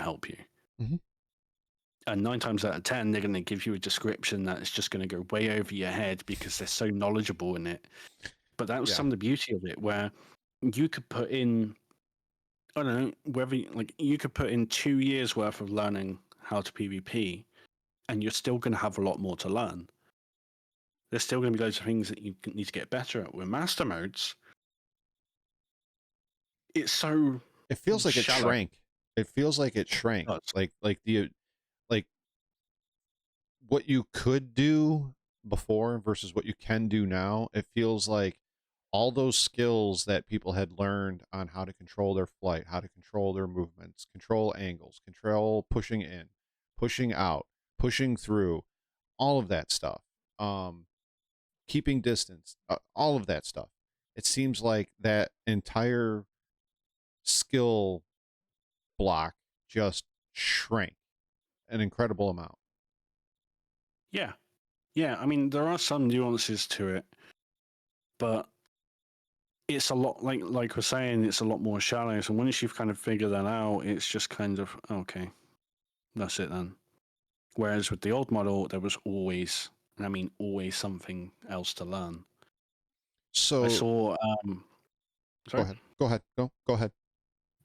help you. Mm-hmm. And 9 times out of 10, they're going to give you a description that's just going to go way over your head because they're so knowledgeable in it. But that was Yeah. some of the beauty of it, where you could put in, I don't know, like you could put in 2 years worth of learning how to PvP, and you're still going to have a lot more to learn. There's still going to be loads of things that you need to get better at. With master modes, it's so It feels like it shallow. shrank. It feels like it shrank. But Like what you could do before versus what you can do now. It feels like all those skills that people had learned on how to control their flight, how to control their movements, control angles, control pushing in, pushing out, pushing through, all of that stuff. Keeping distance, all of that stuff. It seems like that entire skill block just shrank an incredible amount. yeah, I mean, there are some nuances to it, but it's a lot like we're saying, it's a lot more shallow. So once you've kind of figured that out, it's just kind of okay, that's it then. Whereas with the old model, there was always, and I mean always, something else to learn. I So saw. go Sorry, ahead. Go ahead. Go ahead.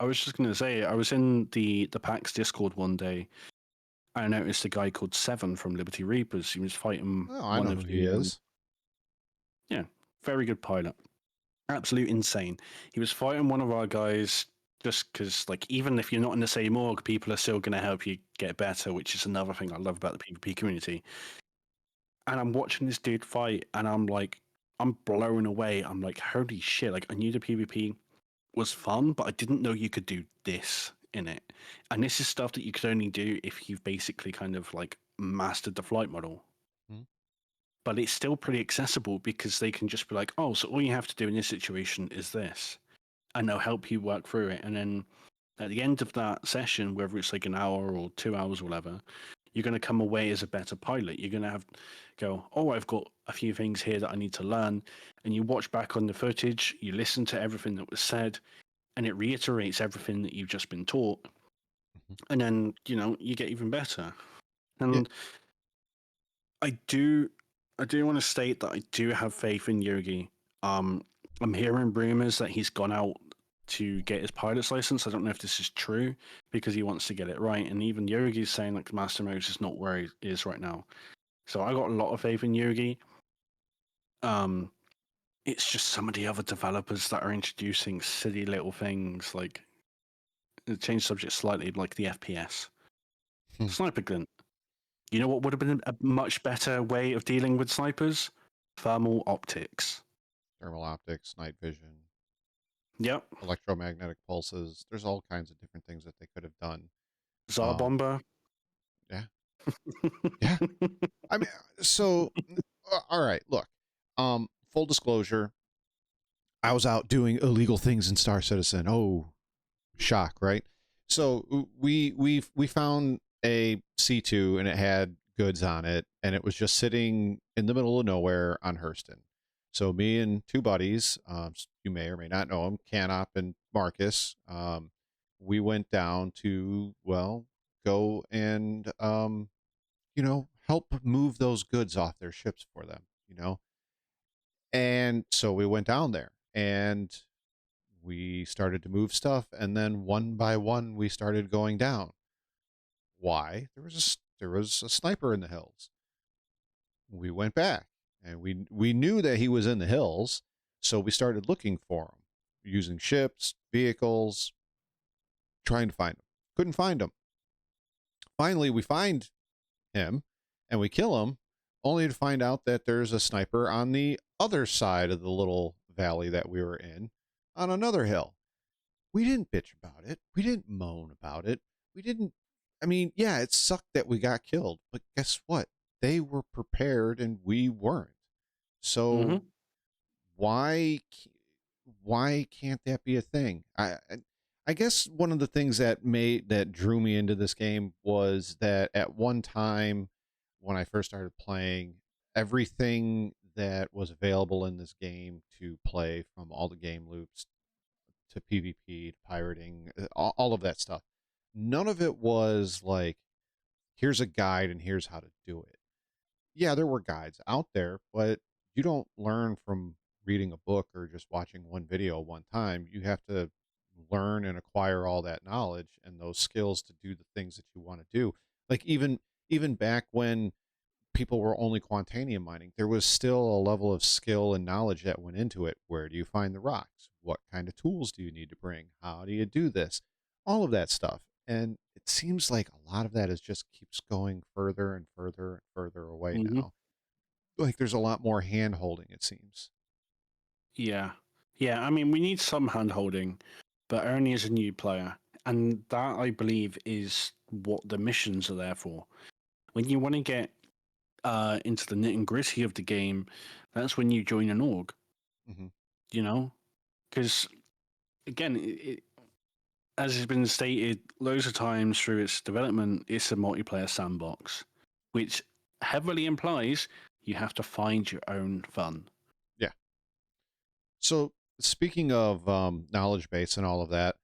I was just going to say, I was in the PAX Discord one day. I noticed a guy called Seven from Liberty Reapers. He was fighting Oh, I one know of who he the is. yeah, very good pilot. Absolute insane. He was fighting one of our guys just because, like, even if you're not in the same org, people are still going to help you get better, which is another thing I love about the PvP community. And I'm watching this dude fight, and I'm like, I'm blown away. I'm like, holy shit! Like, I knew the PvP was fun, but I didn't know you could do this in it. And this is stuff that you could only do if you've basically kind of like mastered the flight model. Hmm. But it's still pretty accessible because they can just be like, oh, so all you have to do in this situation is this. And they'll help you work through it. And then at the end of that session, whether it's like an hour or 2 hours or whatever, you're going to come away as a better pilot. You're going to go, oh, I've got a few things here that I need to learn. And you watch back on the footage, you listen to everything that was said, and it reiterates everything that you've just been taught. Mhm. And then, you get even better. Yeah. And I do want to state that I do have faith in Yogi. I'm hearing rumors that he's gone out to get his pilot's license. I don't know if this is true because he wants to get it right. And even Yogi's saying like Master Mode is not where he is right now. So I got a lot of faith in Yogi. It's just some of the other developers that are introducing silly little things like change subject slightly, like the FPS. Hmm. Sniper glint. You know what would have been a much better way of dealing with snipers? Thermal optics. Thermal optics, night vision, Yep. electromagnetic pulses. There's all kinds of different things that they could have done. Tsar Um, bomber. yeah, yeah. I mean, so all right. Look, full disclosure, I was out doing illegal things in Star Citizen. Oh, shock, right? So we found a C2 and it had goods on it, and it was just sitting in the middle of nowhere on Hurston. So me and two buddies, you may or may not know them, Canop and Marcus, we went down to, well, go and help move those goods off their ships for them. And so we went down there and we started to move stuff, and then one by one we started going down. Why? There was a sniper in the hills. We went back, and we knew that he was in the hills, so we started looking for him using ships, vehicles, trying to find him. Couldn't find him. Finally, we find him, and we kill him, only to find out that there's a sniper on the other side of the little valley that we were in, on another hill. We didn't bitch about it. We didn't moan about it. We didn't. I mean, yeah, it sucked that we got killed, but guess what? They were prepared and we weren't. Mm-hmm. So why why can't that be a thing? I guess one of the things that drew me into this game was that at one time when I first started playing, everything that was available in this game to play, from all the game loops to PvP to pirating, all of that stuff, none of it was like, here's a guide and here's how to do it. Yeah, there were guides out there, but you don't learn from reading a book or just watching one video one time. You have to learn and acquire all that knowledge and those skills to do the things that you want to do. Like even back when people were only quantanium mining, there was still a level of skill and knowledge that went into it. Where do you find the rocks? What kind of tools do you need to bring? How do you do this? All of that stuff. And it seems like a lot of that is just keeps going further and further and further away Hmm. now. Like there's a lot more hand holding, it seems. Yeah. Yeah. I mean, we need some hand holding, but only as a new player. And that, I believe, is what the missions are there for. When you want to get into the nit and gritty of the game, that's when you join an org, Hmm. you know? Because, again, as has been stated loads of times through its development, it's a multiplayer sandbox, which heavily implies you have to find your own fun. Yeah. So speaking of knowledge base and all of that,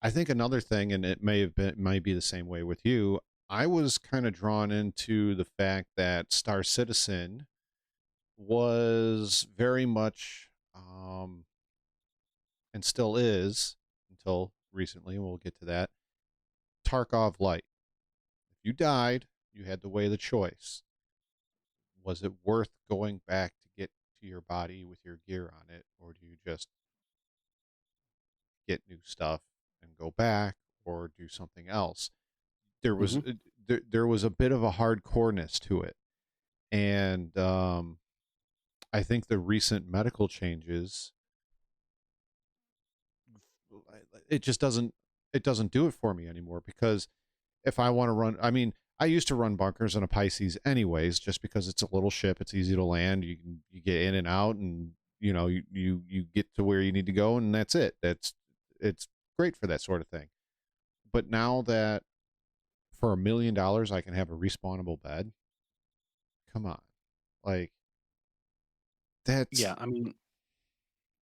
I think another thing, and it might be the same way with you. I was kind of drawn into the fact that Star Citizen was very much, and still is until recently, and we'll get to that, Tarkov light. If you died, you had to weigh the choice. Was it worth going back to get to your body with your gear on it, or do you just get new stuff and go back, or do something else? There was Hmm. there was a bit of a hardcoreness to it, and I think the recent medical changes, it just doesn't do it for me anymore. Because if I want to run, I mean, I used to run bunkers on a Pisces anyways, just because it's a little ship, it's easy to land, you get in and out, and you get to where you need to go, and that's it. It's great for that sort of thing. But now that for $1 million I can have a respawnable bed, come on, like that's Yeah, I mean,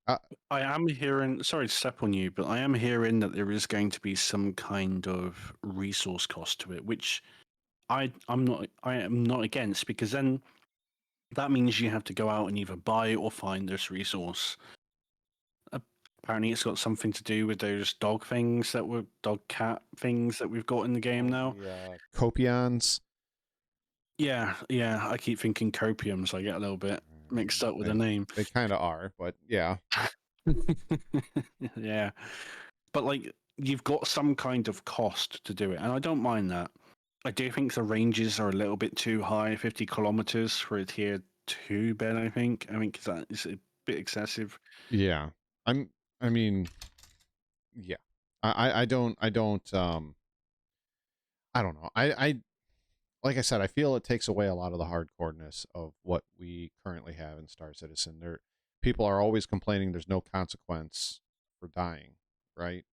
uh, I am hearing, sorry to step on you, but I am hearing that there is going to be some kind of resource cost to it, which I am not against, because then that means you have to go out and either buy or find this resource. Apparently, it's got something to do with those dog cat things that we've got in the game oh, now. the copions. Yeah, yeah. I keep thinking copium, so I get a little bit mixed up with the they name. they kind of are, but yeah. Yeah, but like you've got some kind of cost to do it, and I don't mind that. I do think the ranges are a little bit too high, 50 kilometers for a tier 2 bed. I think that is a bit excessive. Yeah. I'm I mean, yeah. I don't know. I like I said, I feel it takes away a lot of the hardcoreness of what we currently have in Star Citizen. People are always complaining there's no consequence for dying, right?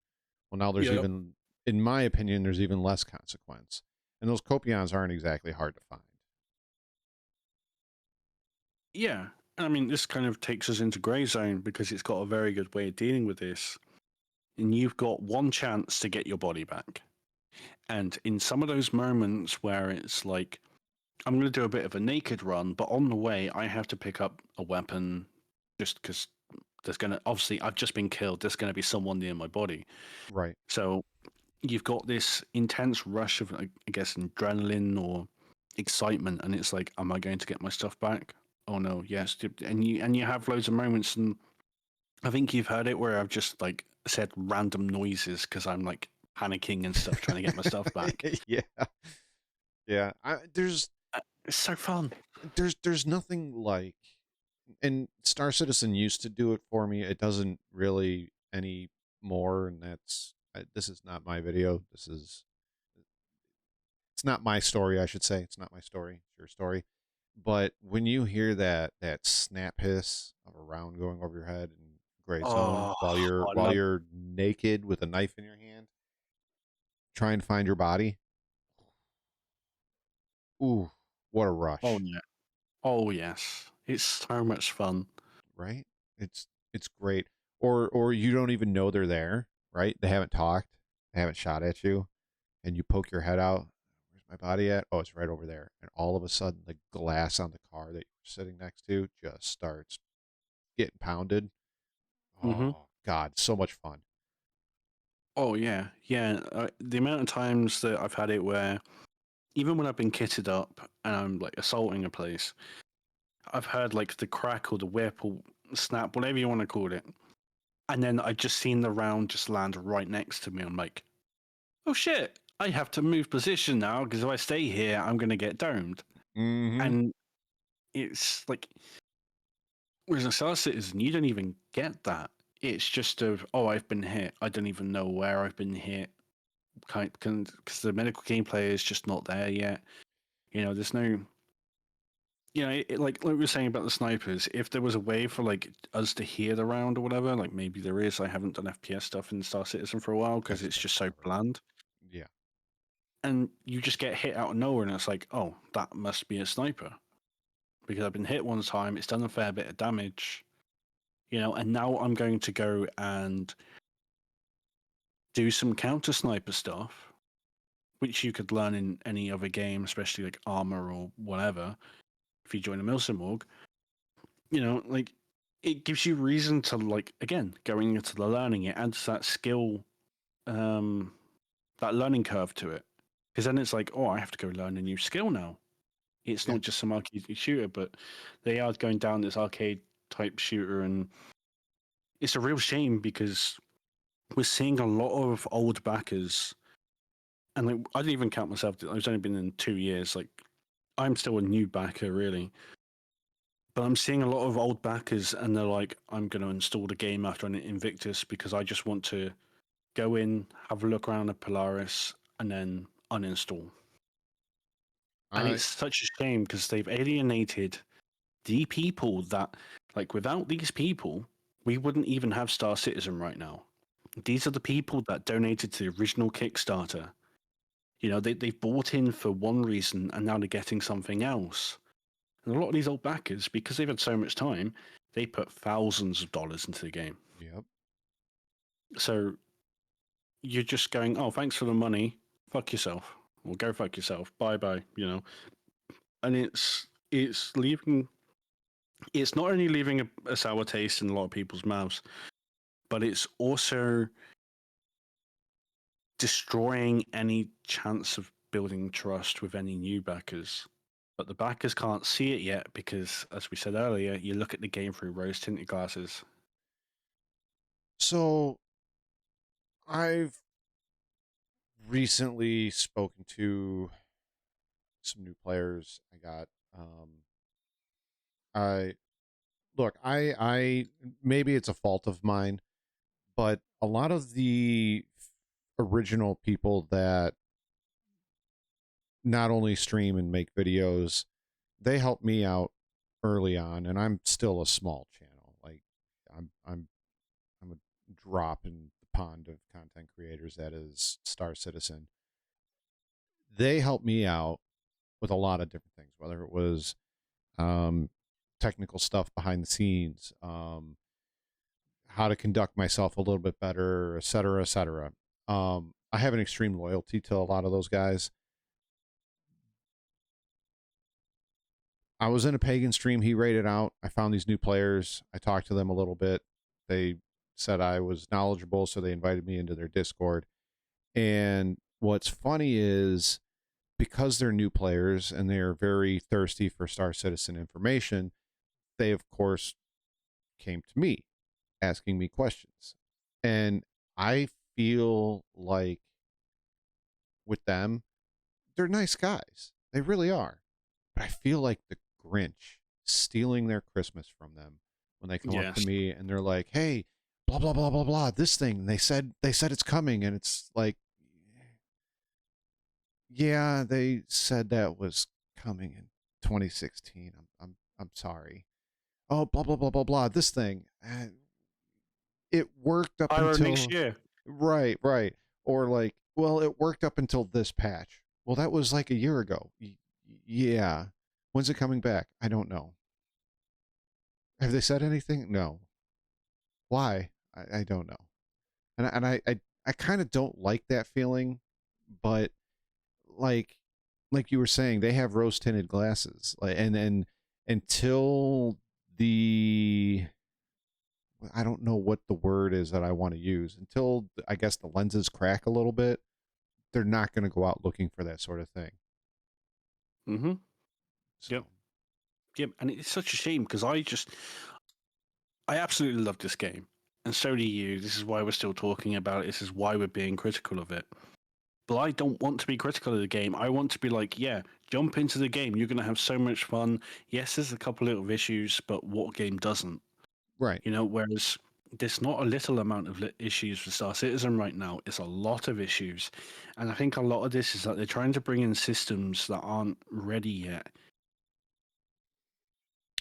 Well, now there's Yep. even, in my opinion, there's even less consequence. And those copions aren't exactly hard to find. Yeah, I mean, this kind of takes us into grey zone because it's got a very good way of dealing with this. And you've got one chance to get your body back. And in some of those moments where it's like, I'm going to do a bit of a naked run, but on the way, I have to pick up a weapon just because there's going to, obviously, I've just been killed. There's going to be someone near my body. Right. So you've got this intense rush of, I guess, adrenaline or excitement. And it's like, am I going to get my stuff back? Oh no, yes. And you have loads of moments, and I think you've heard it where I've just like said random noises because I'm like panicking and stuff, trying to get my stuff back. Yeah. Yeah. It's so fun. There's nothing like, and Star Citizen used to do it for me. It doesn't really anymore, and this is not my video. It's not my story, I should say. It's not my story. It's your story. But when you hear that snap hiss of a round going over your head in gray zone Oh, I while love. you're naked with a knife in your hand, trying to find your body, ooh, what a Oh rush, yeah. Oh yes. It's so much fun. right? It's great. Or you don't even know they're there, right? They haven't talked, they haven't shot at you, and you poke your head out. Where's my body at? Oh, it's right over there. And all of a sudden, the glass on the car that you're sitting next to just starts getting pounded. Mm-hmm. Oh, God, so much fun. Oh yeah, yeah. The amount of times that I've had it where even when I've been kitted up and I'm like assaulting a place, I've heard like the crack or the whip or snap, whatever you want to call it, and then I just seen the round just land right next to me. I'm like, oh shit, I have to move position now because if I stay here, I'm gonna get domed. Mm-hmm. And it's like, whereas a Star Citizen, you don't even get that. It's just of, oh, I've been hit. I don't even know where I've been hit. Because the medical gameplay is just not there yet. There's no, like we were saying about the snipers. If there was a way for like us to hear the round or whatever, like maybe there is. I haven't done FPS stuff in Star Citizen for a while because That's it's been just so forever. bland. Yeah. And you just get hit out of nowhere, and it's like, oh, that must be a sniper because I've been hit one time. It's done a fair bit of damage, and now I'm going to go and do some counter sniper stuff, which you could learn in any other game, especially like Armor or whatever. If you join a Milsim org, like it gives you reason to like again going into the learning. It adds that skill, that learning curve to it, because then it's like, oh, I have to go learn a new skill now. It's Yeah. not just some arcade shooter, but they are going down this arcade type shooter, and it's a real shame because we're seeing a lot of old backers, and like I didn't even count myself. I've only been in 2 years. Like I'm still a new backer, really. But I'm seeing a lot of old backers, and they're like, I'm going to install the game after an Invictus because I just want to go in, have a look around at Polaris, and then uninstall. And I it's such a shame because they've alienated the people that, like, without these people, we wouldn't even have Star Citizen right now. These are the people that donated to the original Kickstarter. They've bought in for one reason and now they're getting something else. And a lot of these old backers, because they've had so much time, they put thousands of dollars into the game. Yep. So you're just going, oh, thanks for the money. Fuck yourself. Well, go fuck yourself. Bye bye. And it's leaving. It's not only leaving a sour taste in a lot of people's mouths, but it's also destroying any chance of building trust with any new backers. But the backers can't see it yet because, as we said earlier, you look at the game through rose tinted glasses. So I've recently spoken to some new players. I I maybe it's a fault of mine, but a lot of the original people that not only stream and make videos, they helped me out early on, and I'm still a small channel. Like I'm a drop in the pond of content creators that is Star Citizen. They helped me out with a lot of different things, whether it was um, technical stuff behind the scenes, how to conduct myself a little bit better, et cetera, et cetera. I have an extreme loyalty to a lot of those guys. I was in a pagan stream. He rated out. I found these new players. I talked to them a little bit. They said I was knowledgeable, so they invited me into their Discord. And what's funny is because they're new players and they're very thirsty for Star Citizen information, they of course came to me asking me questions. And I feel like with them, they're nice guys. They really are. But I feel like the Grinch stealing their Christmas from them when they come up to Yes. me and they're like, "Hey, blah blah blah blah blah, this thing." And they said it's coming, and it's like, yeah, they said that was coming in 2016. I'm sorry. Oh, blah blah blah blah blah. This thing, it worked up Pyro next until year. right, or like, well, it worked up until this patch. Well, that was like a year ago. Yeah. When's it coming back? I don't know. Have they said anything? No. Why? I don't know. And I kind of don't like that feeling but like like you were saying, they have rose tinted glasses, like, and until the I don't know what the word is that I want to use, until I guess the lenses crack a little bit, they're not going to go out looking for that sort of thing. Mm-hmm. So Yep. Yep. And it's such a shame because I absolutely love this game. And so do you. This is why we're still talking about it. This is why we're being critical of it. But I don't want to be critical of the game. I want to be like, yeah, jump into the game. You're going to have so much fun. Yes, there's a couple little issues, but what game doesn't? right. You know, whereas there's not a little amount of issues for Star Citizen right now. It's a lot of issues. And I think a lot of this is that they're trying to bring in systems that aren't ready yet.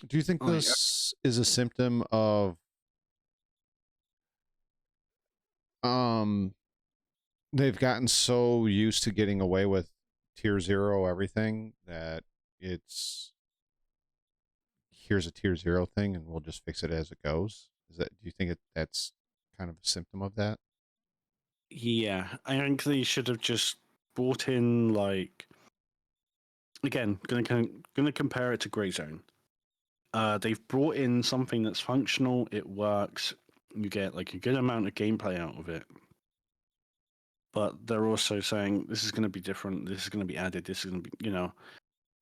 Do you think Like, this is a symptom of um they've gotten so used to getting away with tier 0 everything that it's here's a tier 0 thing and we'll just fix it as it goes? Is that, do you think that's kind of a symptom of that? yeah, I think they should have just brought in, like, again, gonna compare it to Grey Zone. They've brought in something that's functional, it works, you get like a good amount of gameplay out of it. But they're also saying this is going to be different, this is going to be added, this is going to be,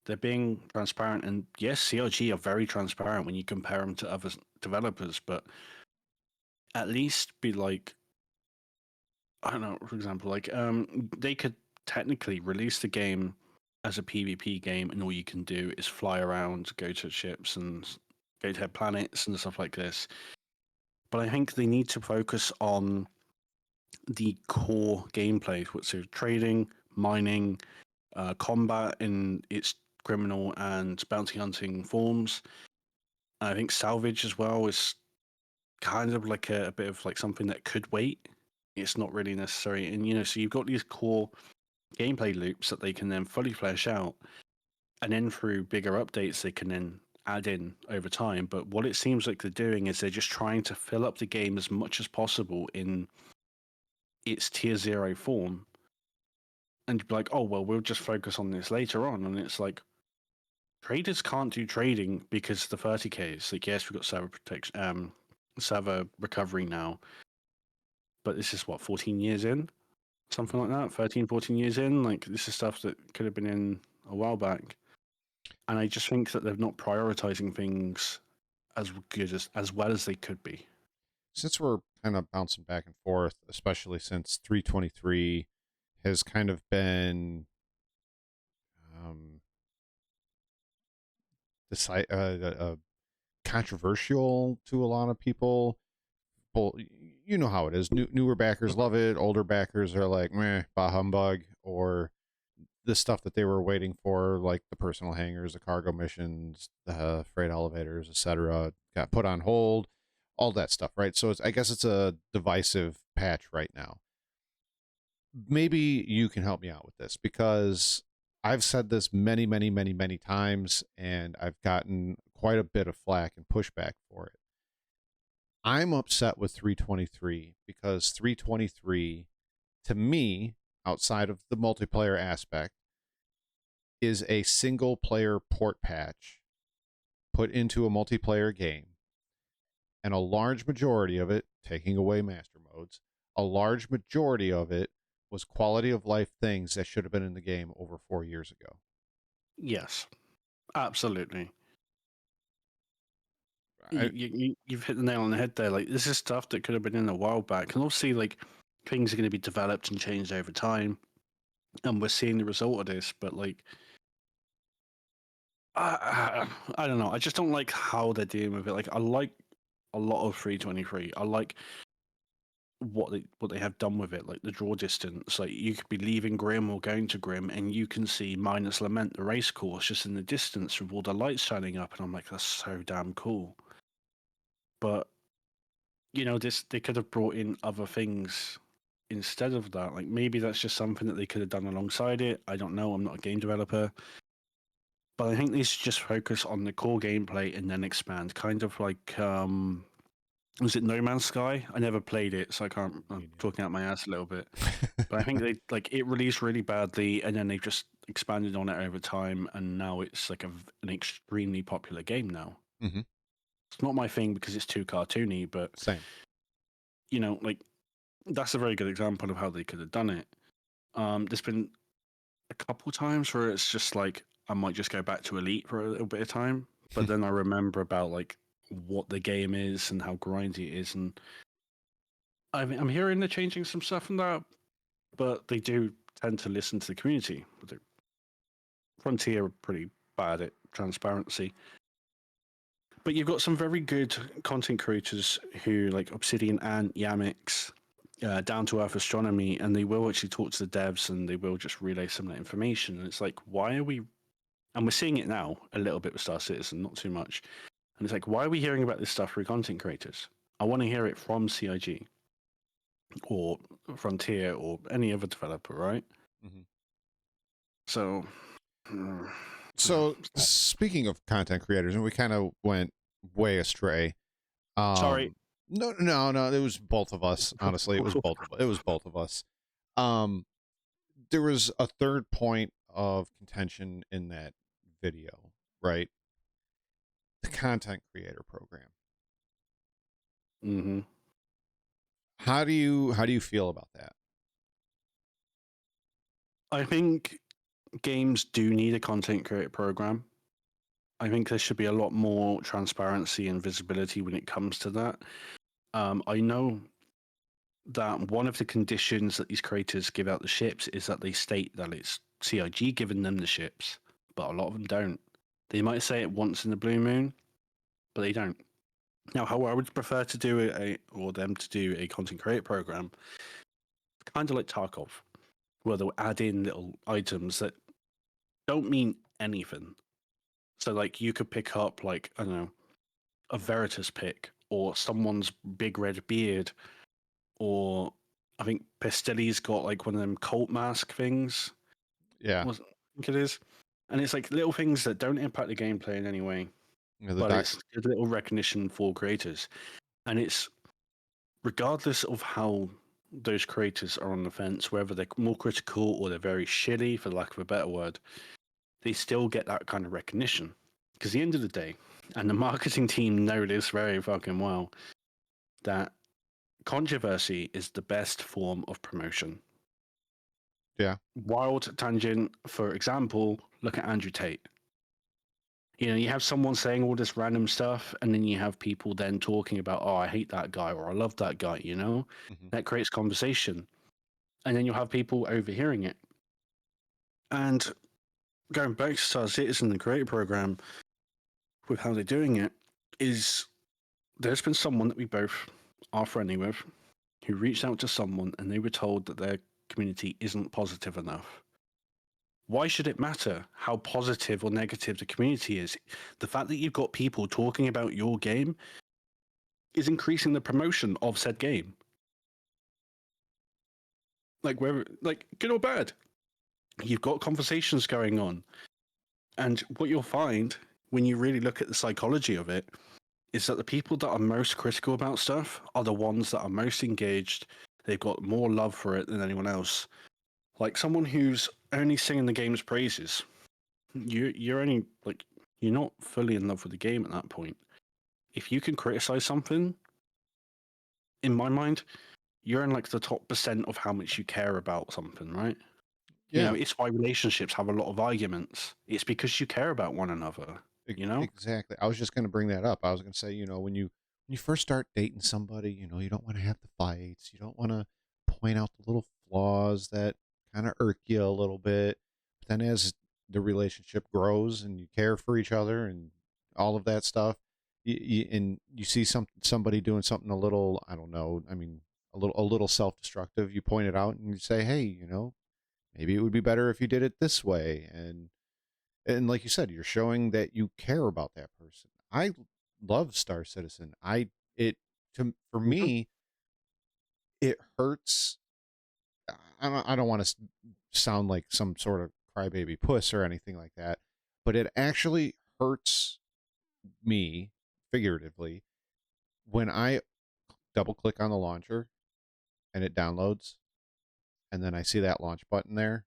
they're being transparent. And yes, CRG are very transparent when you compare them to other developers, but at least be like, I don't know, for example, like they could technically release the game as a PvP game, and all you can do is fly around, go to ships, and go to planets and stuff like this. But I think they need to focus on the core gameplay, so trading, mining, combat in its criminal and bounty hunting forms. I think salvage as well is kind of like a bit of like something that could wait. It's not really necessary, and so you've got these core gameplay loops that they can then fully flesh out, and then through bigger updates they can then add in over time. But what it seems like they're doing is they're just trying to fill up the game as much as possible in its tier 0 form, and you'd be like, oh well, we'll just focus on this later on. And it's like, traders can't do trading because the 30k is like, yes, we've got server protection, server recovery now, but this is what, 14 years in, something like that, 13, 14 years in. Like, this is stuff that could have been in a while back. And I just think that they're not prioritizing things as good as well as they could be. Since we're kind of bouncing back and forth, especially since 323 has kind of been um, controversial to a lot of people. Well, you know how it is. Newer backers love it. Older backers are like, meh, bah humbug, or the stuff that they were waiting for, like the personal hangars, the cargo missions, the freight elevators, etc., got put on hold. All that stuff, right? So I guess it's a divisive patch right now. Maybe you can help me out with this because I've said this many, many, many, many times, and I've gotten quite a bit of flack and pushback for it. I'm upset with 323 because 323, to me, outside of the multiplayer aspect, is a single player port patch put into a multiplayer game. And a large majority of it, taking away master modes, a large majority of it was quality of life things that should have been in the game over 4 years ago. Yes, absolutely. I, You've hit the nail on the head there. Like, this is stuff that could have been in a while back, and obviously, like, things are going to be developed and changed over time, and we're seeing the result of this. But like, I don't know. I just don't like how they're dealing with it. Like, I like a lot of 323. I like what they have done with it, like the draw distance. Like, you could be leaving Grim or going to Grim, and you can see Minus Lament, the race course, just in the distance with all the lights shining up, and I'm like, that's so damn cool. But this, they could have brought in other things instead of that. Like, maybe that's just something that they could have done alongside it. I don't know. I'm not a game developer. But I think they should just focus on the core gameplay and then expand. Kind of like Was it No Man's Sky? I never played it, so I can't. I'm talking out my ass a little bit. But I think they like it released really badly, and then they've just expanded on it over time, and now it's like an extremely popular game now. Mm-hmm. It's not my thing because it's too cartoony, but Same. you know, like that's a very good example of how they could have done it. There's been a couple times where it's just like I might just go back to Elite for a little bit of time, but then I remember about like what the game is and how grindy it is, and I'm hearing they're changing some stuff in that, but they do tend to listen to the community. Frontier are pretty bad at transparency. But you've got some very good content creators who, like Obsidian and Yamix, Down to Earth Astronomy, and they will actually talk to the devs and they will just relay some of that information. And it's like, why are we? And we're seeing it now a little bit with Star Citizen, not too much. And it's like, why are we hearing about this stuff through content creators? I want to hear it from CIG or Frontier or any other developer, right? Mm-hmm. So, So speaking of content creators, and we kind of went way astray. sorry. No. It was both of us. Honestly, it was both of us. It was both of us. There was a third point of contention in that video, right? The content creator program. Mm-hmm. How do you feel about that? I think games do need a content creator program. I think there should be a lot more transparency and visibility when it comes to that. I know that one of the conditions that these creators give out the ships is that they state that it's CIG giving them the ships, but a lot of them don't. They might say it once in the blue moon, but they don't. Now, how I would prefer to do or them to do a content creator program, kind of like Tarkov, where they'll add in little items that don't mean anything. So, like, you could pick up, like, I don't know, a Veritas pick or someone's big red beard, or I think Pestelli's got like one of them cult mask things. Yeah, I think it is. And it's like little things that don't impact the gameplay in any way, but it's a little recognition for creators. And it's regardless of how those creators are on the fence, whether they're more critical or they're very shitty, for lack of a better word, they still get that kind of recognition. Because at the end of the day, and the marketing team know this very fucking well, that controversy is the best form of promotion. Yeah. Wild tangent, for example, look at Andrew Tate. You know, you have someone saying all this random stuff, and then you have people then talking about, oh, I hate that guy or I love that guy, you know? Mm-hmm. That creates conversation. And then you'll have people overhearing it. And going back to Star Citizen, the creator program, with how they're doing it, is there's been someone that we both are friendly with who reached out to someone and they were told that their community isn't positive enough. Why should it matter how positive or negative the community is? The fact that you've got people talking about your game is increasing the promotion of said game. Like whether like good or bad. You've got conversations going on. And what you'll find when you really look at the psychology of it is that the people that are most critical about stuff are the ones that are most engaged. They've got more love for it than anyone else. Like someone who's only singing the game's praises. You're only like you're not fully in love with the game at that point. If you can criticize something, in my mind, you're in like the top percent of how much you care about something, right? Yeah. You know, it's why relationships have a lot of arguments. It's because you care about one another. You know? Exactly. I was just going to bring that up. I was going to say, when you first start dating somebody, you don't want to have the fights. You don't want to point out the little flaws that kind of irk you a little bit. But then as the relationship grows and you care for each other and all of that stuff, and you see somebody doing something a little, I don't know, I mean, a little self-destructive, you point it out and you say, hey, maybe it would be better if you did it this way. And like you said, you're showing that you care about that person. I love Star Citizen. For me, it hurts. I don't want to sound like some sort of crybaby puss or anything like that, but it actually hurts me figuratively when I double click on the launcher and it downloads, and then I see that launch button there.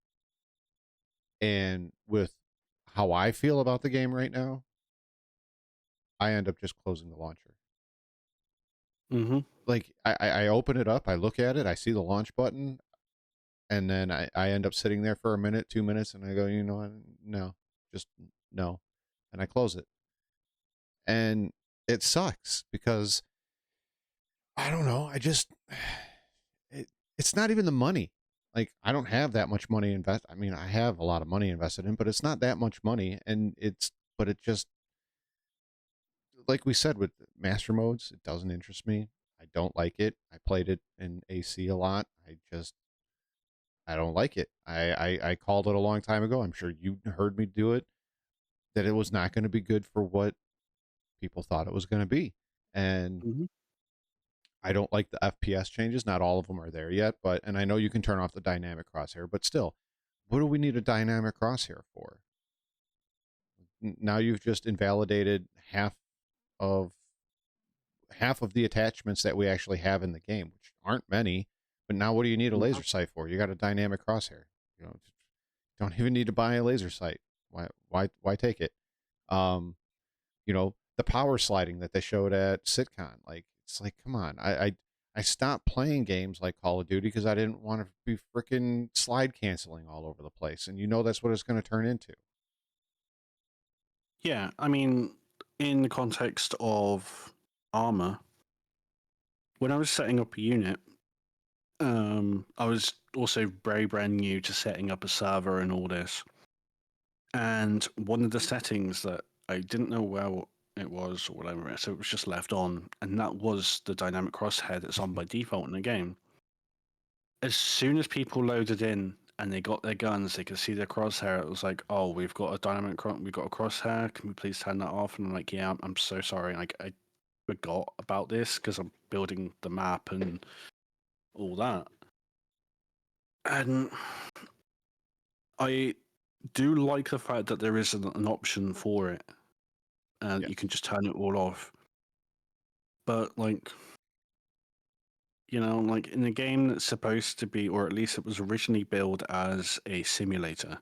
And with how I feel about the game right now, I end up just closing the launcher. Mm-hmm. Like I open it up, I look at it, I see the launch button, and then I end up sitting there for a minute, 2 minutes, and I go, you know what? No, just no. And I close it. And it sucks because I don't know, it's not even the money. Like I don't have that much money invest. I mean, I have a lot of money invested in, but it's not that much money, and but it just, like we said with master modes, it doesn't interest me. I don't like it. I played it in AC a lot. I don't like it. I called it a long time ago. I'm sure you heard me do it, that it was not going to be good for what people thought it was going to be. And Mm-hmm. I don't like the FPS changes. Not all of them are there yet, and I know you can turn off the dynamic crosshair, but still, what do we need a dynamic crosshair for? Now you've just invalidated of half of the attachments that we actually have in the game, which aren't many. But now, what do you need a laser sight for? You got a dynamic crosshair. You know, don't even need to buy a laser sight. Why take it? Um, the power sliding that they showed at SitCon, like it's like, come on. I stopped playing games like Call of Duty because I didn't want to be freaking slide canceling all over the place, and that's what it's going to turn into. Yeah, I mean, in the context of armor, when I was setting up a unit, I was also very brand new to setting up a server and all this. And one of the settings that I didn't know where it was or whatever, so it was just left on, and that was the dynamic crosshair that's on by default in the game. As soon as people loaded in and they got their guns, they could see their crosshair. It was like, "Oh, we've got a we've got a crosshair. Can we please turn that off?" And I'm like, "Yeah, I'm so sorry. Like, I forgot about this because I'm building the map and all that." And I do like the fact that there is an option for it, and Yeah. you can just turn it all off. But like, like in a game that's supposed to be, or at least it was originally built as a simulator.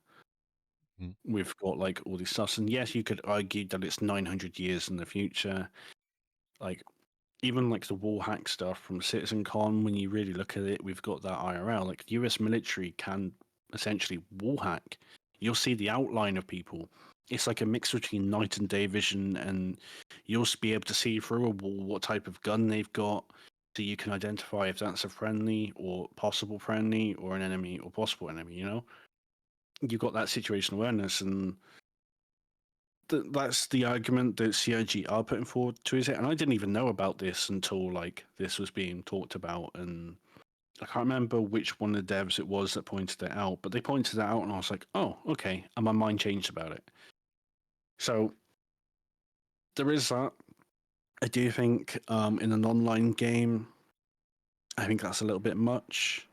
Mhm. We've got like all these stuff, and yes, you could argue that it's 900 years in the future. Like even like the wall hack stuff from CitizenCon, when you really look at it, we've got that IRL. Like the US military can essentially wall hack. You'll see the outline of people. It's like a mix between night and day vision, and you'll be able to see through a wall what type of gun they've got, so you can identify if that's a friendly or possible friendly or an enemy or possible enemy. You've got that situational awareness, and that's the argument that CIG are putting forward to it. And I didn't even know about this until like this was being talked about, and I can't remember which one of the devs it was that pointed it out, but they pointed it out, and I was like, oh, okay, and my mind changed about it. So there is that. I do think in an online game, I think that's a little bit much,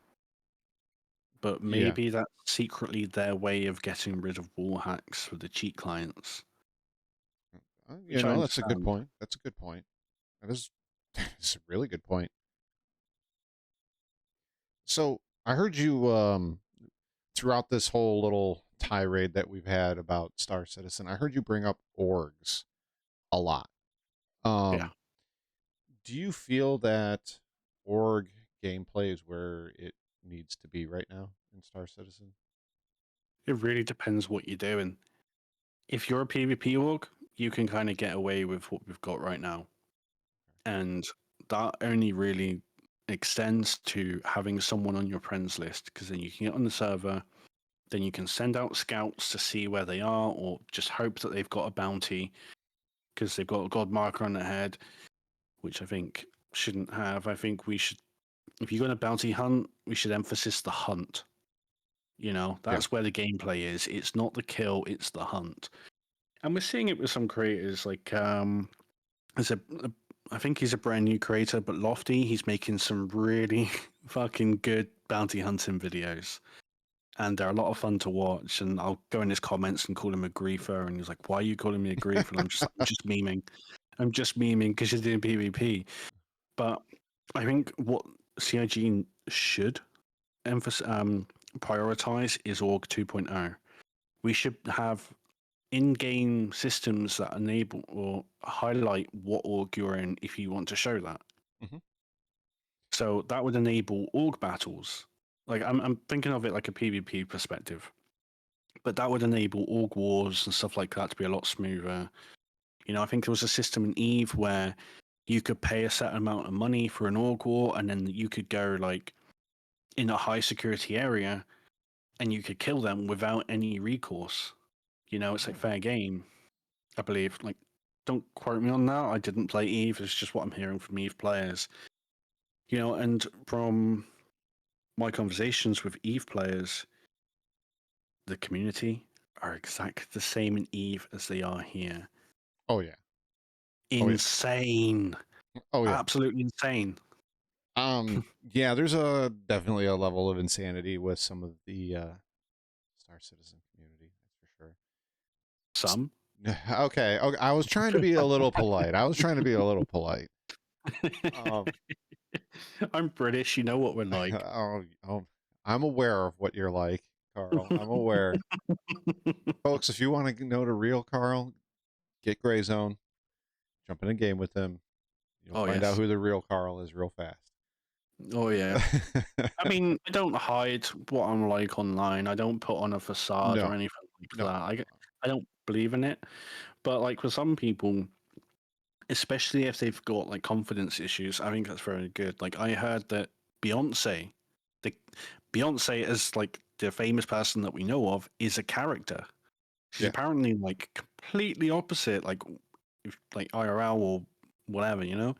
but Yeah. maybe that's secretly their way of getting rid of wall hacks for the cheat clients, which I That's a good understand. point. That's a good point. That is, that's a really good point. So I heard you throughout this whole little tirade that we've had about Star Citizen. I heard you bring up orgs a lot. Yeah. Um, do you feel that org gameplay is where it needs to be right now in Star Citizen? It really depends what you're doing. If you're a PvP org, you can kind of get away with what we've got right now. And that only really extends to having someone on your friends list, because then you can get on the server, then you can send out scouts to see where they are, or just hope that they've got a bounty because they've got a god marker on their head, which I think shouldn't have. I think we should, if you're going to bounty hunt, we should emphasize the hunt. Yeah. That's where the gameplay is. It's not the kill, it's the hunt. And we're seeing it with some creators like there's I think he's a brand new creator, but Lofty, he's making some really fucking good bounty hunting videos. And they're a lot of fun to watch. And I'll go in his comments and call him a griefer. And he's like, "Why are you calling me a griefer?" And I'm just like, I'm just memeing. I'm just memeing because you're doing PvP. But I think what CIG should prioritize is Org 2.0. We should have in-game systems that enable or highlight what org you're in if you want to show that. Mhm. So that would enable org battles. Like I'm thinking of it like a PvP perspective, but that would enable org wars and stuff like that to be a lot smoother. You know, I think there was a system in Eve where you could pay a set amount of money for an org war, and then you could go like in a high security area, and you could kill them without any recourse. You know, it's like fair game, I believe. Like, don't quote me on that. I didn't play Eve. It's just what I'm hearing from Eve players. You know, and from my conversations with Eve players, the community are exactly the same in Eve as they are here. Oh yeah. Insane. Oh yeah. Absolutely insane. Yeah, there's definitely a level of insanity with some of the Star Citizen community, that's for sure. Some. Okay, I was trying to be a little polite. I'm British. You know what we're like. Oh, I'm aware of what you're like, Carl. I'm aware. Folks, if you want to know the real Carl, get Gray Zone, jump in a game with him. You'll Oh find out yes. who the real Carl is real fast. Oh yeah. I mean, I don't hide what I'm like online. I don't put on a facade or No, anything like no, that. I don't believe in it. But like for some people, especially if they've got like confidence issues, I think that's very good. Like I heard that Beyonce, the Beyonce is like the famous person that we know of, is a character. She's yeah. apparently like completely opposite, like if like IRL or whatever, you know.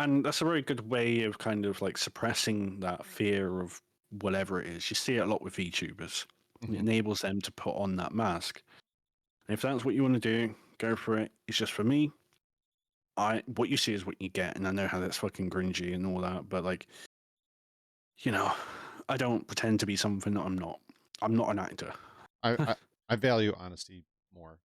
And that's a very good way of kind of like suppressing that fear of whatever it is. You see it a lot with VTubers. It Mhm. enables them to put on that mask. And if that's what you want to do, go for it. It's just for me. What you see is what you get, and I know how that's fucking cringy and all that, but like, you know, I don't pretend to be something that I'm not. I'm not an actor. I, I I value honesty more.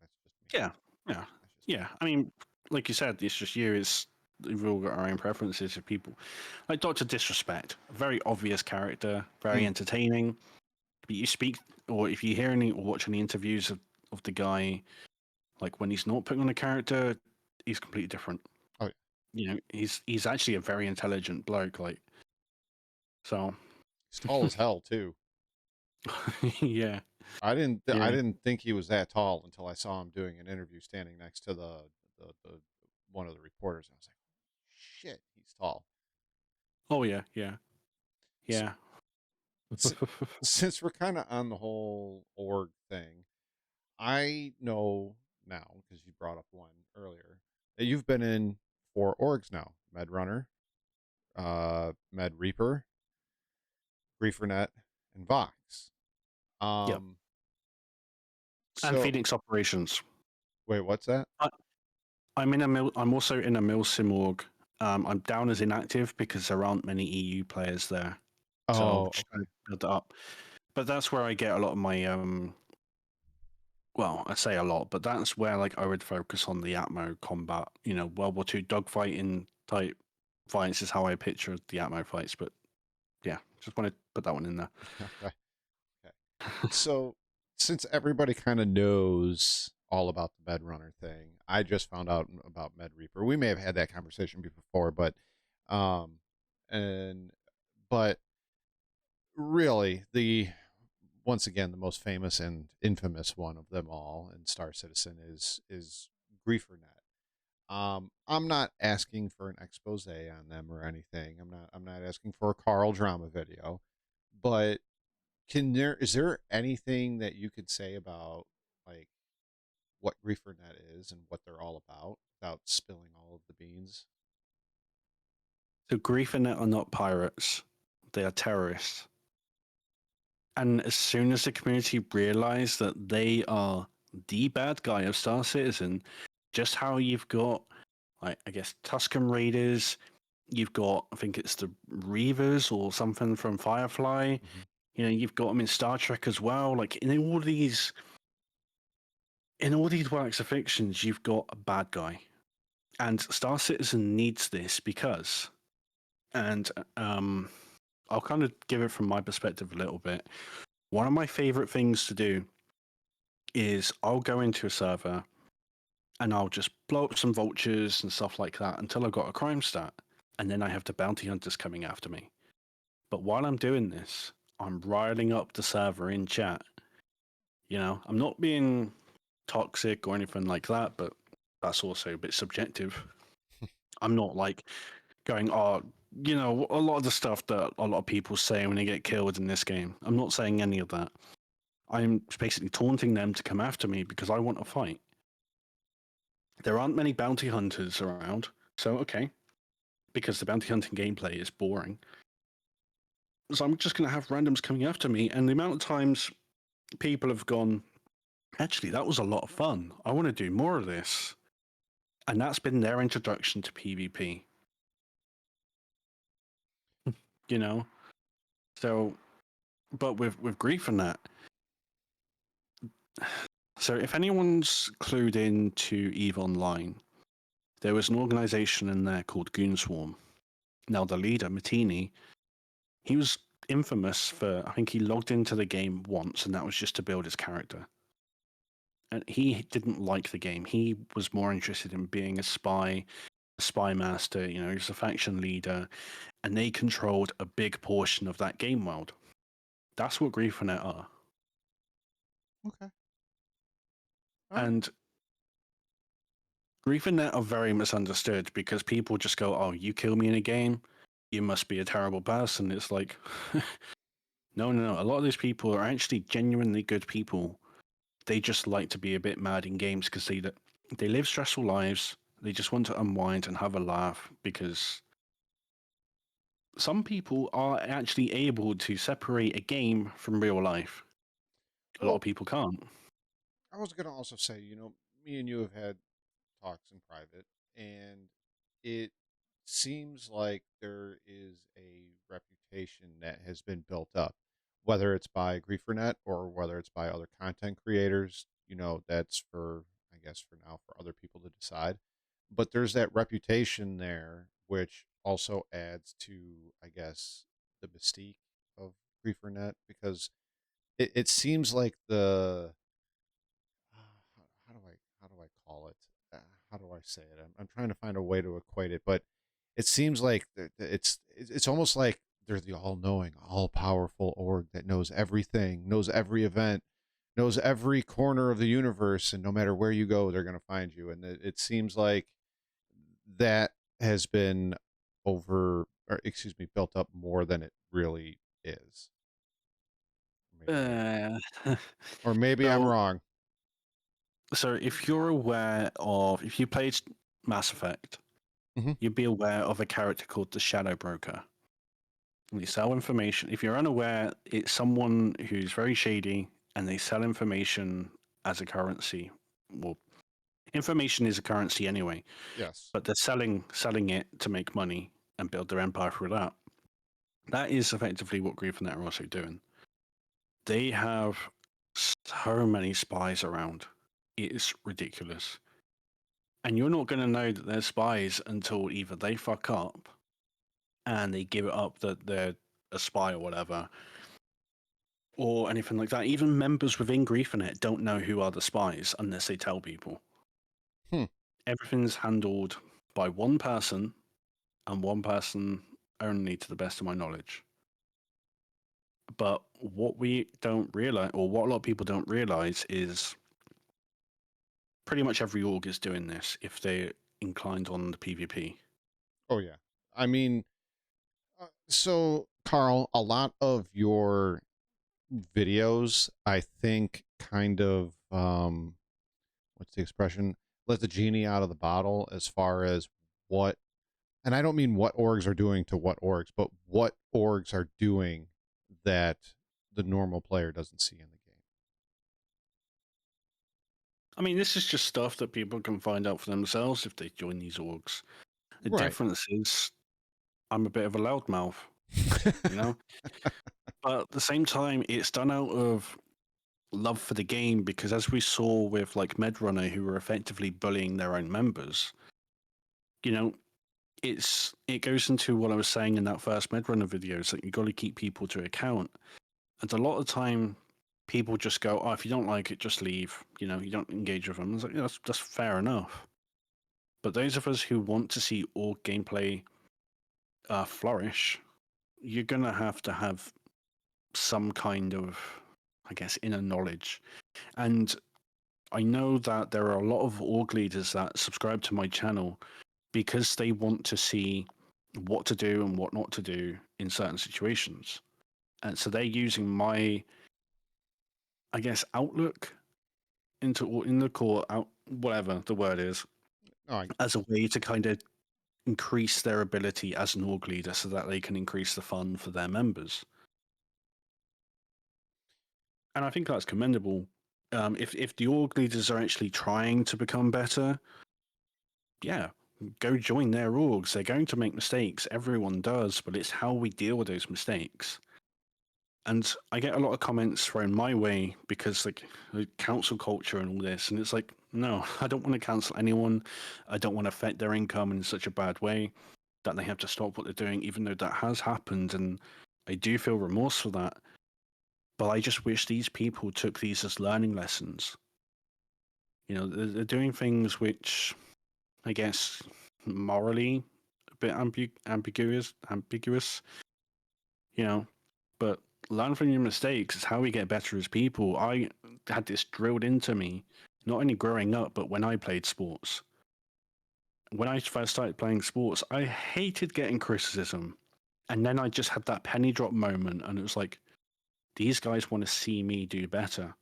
That's just me. Yeah, yeah, That's just me. yeah. I mean, like you said, it's just you. It's we've all got our own preferences of people. Like Doctor Disrespect, a very obvious character, very Mm. entertaining. But you speak, or if you hear any or watch any interviews of the guy, like when he's not putting on a character, he's completely different. Oh yeah. You know, he's actually a very intelligent bloke. Like, so He's tall as hell too. yeah, I yeah. didn't think he was that tall until I saw him doing an interview standing next to the one of the reporters. And I was like, shit, he's tall. Oh yeah, yeah, S- yeah. Since we're kind of on the whole org thing, I know now because you brought up one earlier that you've been in 4 orgs now: Med Runner, Med Reaper, Griefernet, and Vox. Yep. Um, And so Phoenix Operations. wait, what's that? I, I'm in a mil. I'm also in a Milsim org. I'm down as inactive because there aren't many EU players there, so Oh, just trying okay. to build it up. But that's where I get a lot of my well, I say a lot, but that's where like I would focus on the Atmo combat. You know, World War II dogfighting type fights is how I picture the Atmo fights. But yeah, just want to put that one in there. Okay. Okay. So, since everybody kind of knows all about the Med Runner thing, I just found out about Med Reaper. We may have had that conversation before, but um, and but really, the once again the most famous and infamous one of them all in Star Citizen is Griefernet. I'm not asking for an expose on them or anything. I'm not asking for a Carl drama video, but is there anything that you could say about like what GrieferNet is and what they're all about without spilling all of the beans? So Griefernet are not pirates; they are terrorists. And as soon as the community realized that they are the bad guy of Star Citizen, just how you've got, like, I guess, Tuscan Raiders, you've got, I think it's the Reavers or something from Firefly, Mm-hmm. you know, you've got them in Star Trek as well. Like, in all these works of fictions, you've got a bad guy. And Star Citizen needs this because, and I'll kind of give it from my perspective a little bit. One of my favorite things to do is I'll go into a server and I'll just blow up some vultures and stuff like that until I've got a crime stat. And then I have the bounty hunters coming after me. But while I'm doing this, I'm riling up the server in chat. You know, I'm not being toxic or anything like that, but that's also a bit subjective. I'm not like going, oh, you know, a lot of the stuff that a lot of people say when they get killed in this game. I'm not saying any of that. I'm basically taunting them to come after me because I want to fight. There aren't many bounty hunters around, so okay, because the bounty hunting gameplay is boring. So I'm just going to have randoms coming after me, and the amount of times people have gone, actually, that was a lot of fun. I want to do more of this. And that's been their introduction to PvP. You know? So, but with grief and that, so if anyone's clued into EVE Online, there was an organization in there called Goonswarm. Now, the leader, Matini, he was infamous for, I think he logged into the game once, and that was just to build his character. And he didn't like the game. He was more interested in being a spy master, you know, he was a faction leader, and they controlled a big portion of that game world. That's what Griefernet are. Okay. And Griefernet are very misunderstood because people just go, oh, you kill me in a game, you must be a terrible person. It's like, no. A lot of these people are actually genuinely good people. They just like to be a bit mad in games because they live stressful lives. They just want to unwind and have a laugh because some people are actually able to separate a game from real life. A lot of Well, people can't. I was going to also say, me and you have had talks in private, and it seems like there is a reputation that has been built up, whether it's by Griefernet or whether it's by other content creators. That's for, I guess, for now, for other people to decide. But there's that reputation there, which also adds to, I guess, the mystique of Griefernet, because it seems like how do I call it? How do I say it? I'm trying to find a way to equate it, but it seems like it's almost like they're the all-knowing, all-powerful org that knows everything, knows every event, knows every corner of the universe, and no matter where you go, they're going to find you. And it seems like that has been built up more than it really is. Uh, Or maybe I'm so, wrong. so if you're aware of, if you played Mass Effect, Mhm. you'd be aware of a character called the Shadow Broker. They sell information. If you're unaware, it's someone who's very shady and they sell information as a currency. Well, information is a currency anyway, Yes. but they're selling it to make money and build their empire through that. That is effectively what Griefernet are also doing. They have so many spies around. It is ridiculous. And you're not going to know that they're spies until either they fuck up and they give it up that they're a spy or whatever, or anything like that. Even members within Griefernet don't know who are the spies unless they tell people. Hmm. Everything's handled by one person and one person only, to the best of my knowledge. But what we don't realize, or what a lot of people don't realize, is pretty much every org is doing this if they're inclined on the PvP. Oh yeah. I mean, so Carl, a lot of your videos, I think, kind of what's the expression? Let the genie out of the bottle as far as what, and I don't mean what orgs are doing to what orgs, but what orgs are doing that the normal player doesn't see in the game. I mean, this is just stuff that people can find out for themselves if they join these orgs. The Right. difference is I'm a bit of a loudmouth, you know? But at the same time, it's done out of love for the game because as we saw with like Medrunner, who were effectively bullying their own members, you know, it goes into what I was saying in that first Medrunner video, is that you got to keep people to account. And a lot of time, people just go, "Oh, if you don't like it, just leave." You know, you don't engage with them. It's like, yeah, that's fair enough. But those of us who want to see all gameplay flourish, you're gonna have to have some kind of, I guess, inner knowledge. And I know that there are a lot of org leaders that subscribe to my channel because they want to see what to do and what not to do in certain situations. And so they're using my, I guess, outlook in the core, out, whatever the word is, as a way to kind of increase their ability as an org leader so that they can increase the fun for their members. And I think that's commendable. If the org leaders are actually trying to become better, yeah, go join their orgs. They're going to make mistakes. Everyone does, but it's how we deal with those mistakes. And I get a lot of comments thrown my way because like the council culture and all this, and it's like, no, I don't want to cancel anyone. I don't want to affect their income in such a bad way that they have to stop what they're doing, even though that has happened, and I do feel remorse for that. But I just wish these people took these as learning lessons. You know, they're doing things which, I guess, morally a bit ambiguous. You know, but learn from your mistakes. It's how we get better as people. I had this drilled into me, not only growing up, but when I played sports. When I first started playing sports, I hated getting criticism. And then I just had that penny drop moment, and it was like, these guys want to see me do better.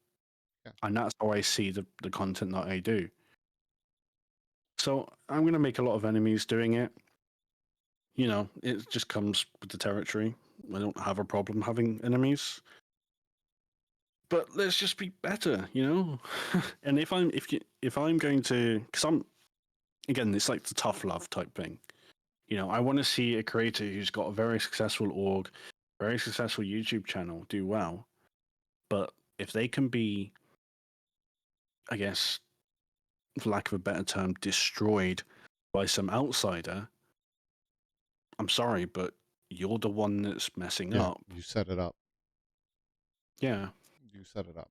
Yeah. And that's how I see the content that I do. So I'm going to make a lot of enemies doing it. You know, it just comes with the territory. I don't have a problem having enemies. But let's just be better, you know. And if I'm going to, because I'm, again, it's like the tough love type thing. You know, I want to see a creator who's got a very successful org, very successful YouTube channel do well. But if they can be, I guess, for lack of a better term, destroyed by some outsider, I'm sorry, but you're the one that's messing Yeah, up. you set it up. Yeah. You set it up.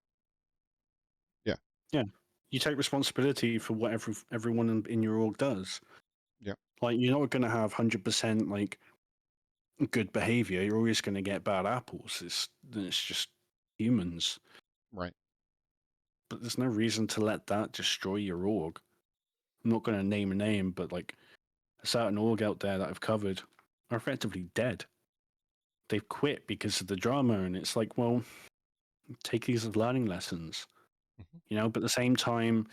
Yeah. Yeah. You take responsibility for what everyone in your org does. Yeah. Like, you're not going to have 100% like good behavior. You're always going to get bad apples. It's just humans. Right. But there's no reason to let that destroy your org. I'm not going to name a name, but like a certain org out there that I've covered are effectively dead. They've quit because of the drama, and it's like, well, take these as learning lessons, you know. But at the same time,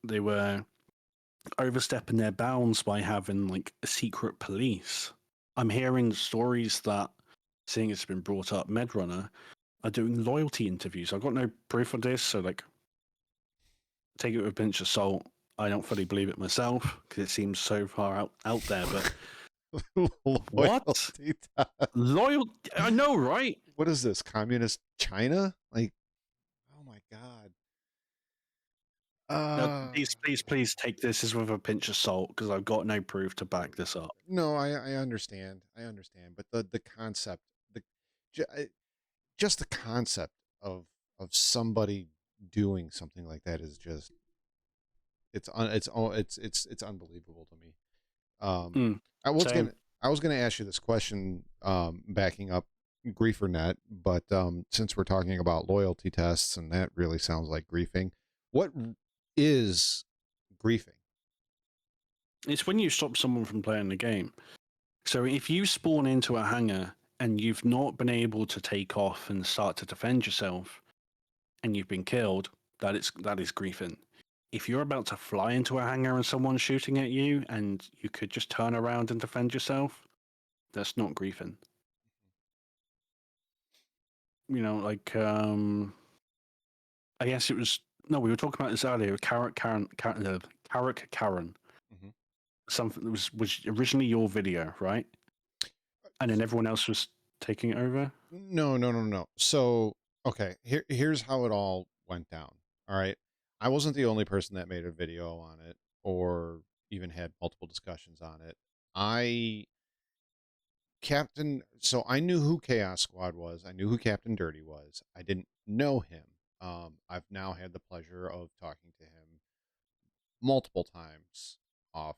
they were overstepping their bounds by having like a secret police. I'm hearing stories that, seeing it's been brought up, Medrunner are doing loyalty interviews. I've got no proof of this, so like, take it with a pinch of salt. I don't fully believe it myself because it seems so far out there. But what loyal? I know, right? What is this? Communist China? Like, oh my god. Please take this as with a pinch of salt because I've got no proof to back this up. No, I understand. I understand, but the concept, the just the concept of somebody doing something like that is just it's unbelievable to me. Same. I was gonna ask you this question, backing up grief or net, but since we're talking about loyalty tests and that really sounds like griefing, what is griefing? It's when you stop someone from playing the game. So if you spawn into a hangar and you've not been able to take off and start to defend yourself, and you've been killed, that is griefing. If you're about to fly into a hangar and someone's shooting at you and you could just turn around and defend yourself, that's not griefing. You know, like I guess it was no, we were talking about this earlier. Carrot Karen. Mm-hmm. Something that was originally your video, right? And then everyone else was taking it over. No. So, okay, here's how it all went down. All right. I wasn't the only person that made a video on it, or even had multiple discussions on it. I so I knew who Chaos Squad was. I knew who Captain Dirty was. I didn't know him. I've now had the pleasure of talking to him multiple times off,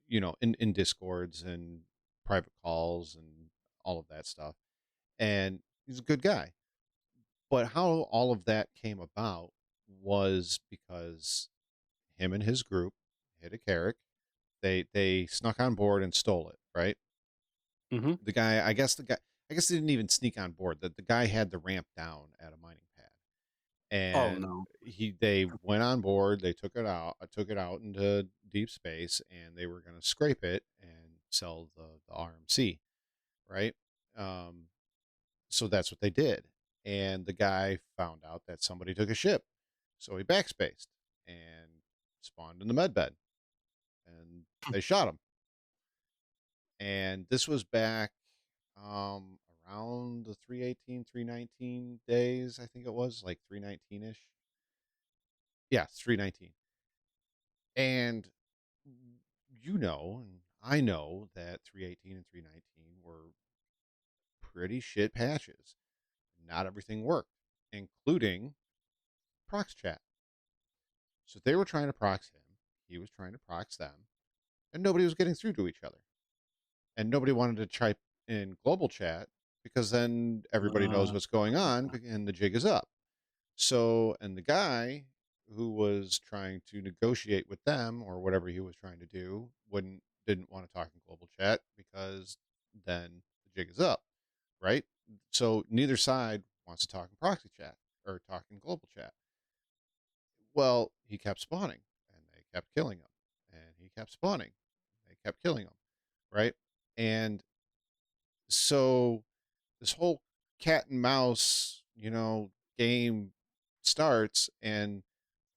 in Discords and private calls and all of that stuff. And he's a good guy. But how all of that came about was because him and his group hit a carrick. They snuck on board and stole it, right? Hmm. I guess they didn't even sneak on board. The guy had the ramp down at a mining pad, Oh and no. they went on board. They took it out into deep space, and they were going to scrape it and sell the RMC, right? Um, so that's what they did, and the guy found out that somebody took a ship, so he backspaced and spawned in the medbed, and they shot him. And this was back um around the 318 319 days, I think it was, like 319ish. Yeah, 319. And and I know that 318 and 319 were pretty shit patches. Not everything worked, including prox chat. So they were trying to prox him, he was trying to prox them, and nobody was getting through to each other. And nobody wanted to type in global chat because then everybody knows Uh, what's going on and the jig is up. So, and the guy who was trying to negotiate with them or whatever he was trying to do didn't want to talk in global chat because then the jig is up, right? So neither side wants to talk in proxy chat or talk in global chat. Well, he kept spawning and they kept killing him, and he kept spawning, and they kept killing him, right? And so this whole cat and mouse, game starts, and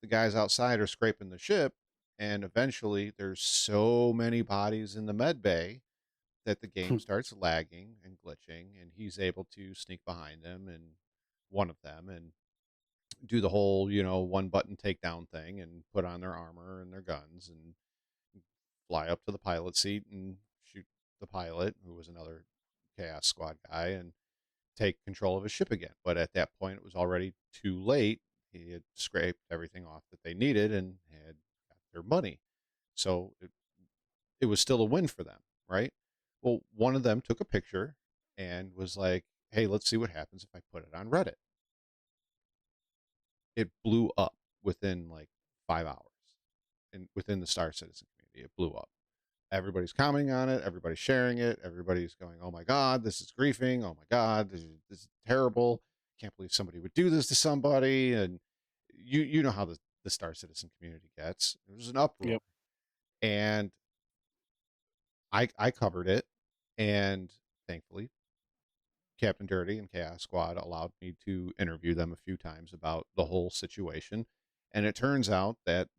the guys outside are scraping the ship, and eventually there's so many bodies in the med bay that the game starts lagging and glitching, and he's able to sneak behind them and one of them and do the whole, one button takedown thing and put on their armor and their guns and fly up to the pilot seat and shoot the pilot, who was another Chaos Squad guy, and take control of his ship again. But at that point, it was already too late. He had scraped everything off that they needed and had got their money. So it was still a win for them, right? Well, one of them took a picture and was like, hey, let's see what happens if I put it on Reddit. It blew up within like 5 hours. And within the Star Citizen community, it blew up. Everybody's commenting on it, everybody's sharing it, everybody's going, oh my god, this is griefing, oh my god, this is terrible, can't believe somebody would do this to somebody. And you know how the Star Citizen community gets. It was an uproar. yep. And I covered it, and thankfully Captain Dirty and Chaos Squad allowed me to interview them a few times about the whole situation. And it turns out that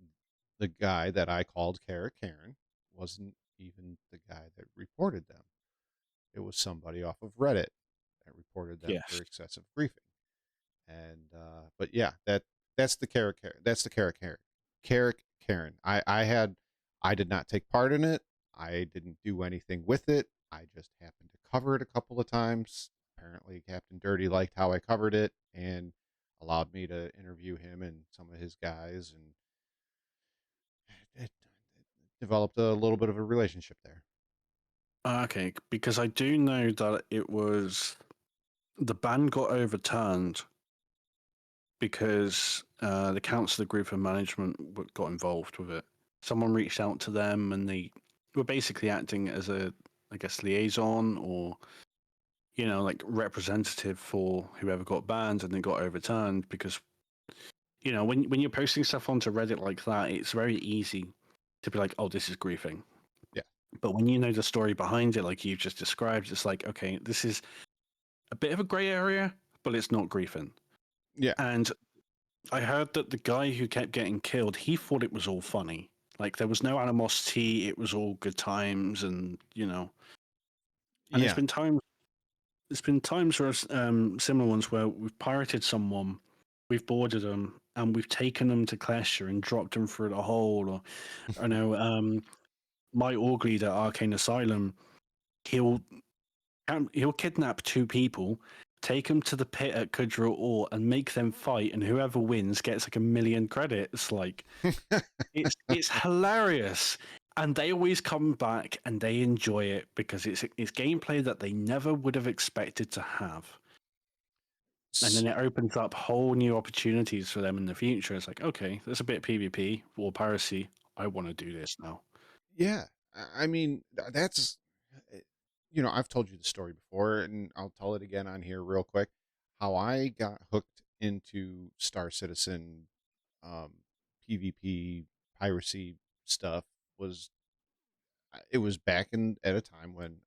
the guy that I called Karen wasn't even the guy that reported them. It was somebody off of Reddit that reported them for Yes. excessive griefing. And but yeah, that's the character. That's the character. Carrick Karen. I did not take part in it. I didn't do anything with it. I just happened to cover it a couple of times. Apparently, Captain Dirty liked how I covered it and allowed me to interview him and some of his guys, and it developed a little bit of a relationship there. Okay, because I do know that it was the ban got overturned because the council, the group of management got involved with it. Someone reached out to them, and they were basically acting as a, I guess, liaison or like representative for whoever got banned, and they got overturned because when you're posting stuff onto Reddit like that, it's very easy to be like, oh, this is griefing. Yeah. But when you know the story behind it, like you've just described, it's like, okay, this is a bit of a grey area, but it's not griefing. Yeah. And I heard that the guy who kept getting killed, he thought it was all funny. Like there was no animosity, it was all good times, and and Yeah. there's been times where similar ones where we've pirated someone we've boarded them and we've taken them to Klesher and dropped them through the hole. Or I know my org leader, Arcane Asylum, he'll he'll kidnap two people, take them to the pit at Kudra Ore, and make them fight, and whoever wins gets like 1,000,000 credits. Like it's hilarious, and they always come back and they enjoy it because it's gameplay that they never would have expected to have, and then it opens up whole new opportunities for them in the future. It's like, okay, there's a bit of PvP or piracy. I want to do this now. Yeah, I mean that's eh, I've told you the story before, and I'll tell it again on here real quick. How I got hooked into Star Citizen, um, PvP piracy stuff was it was back in at a time when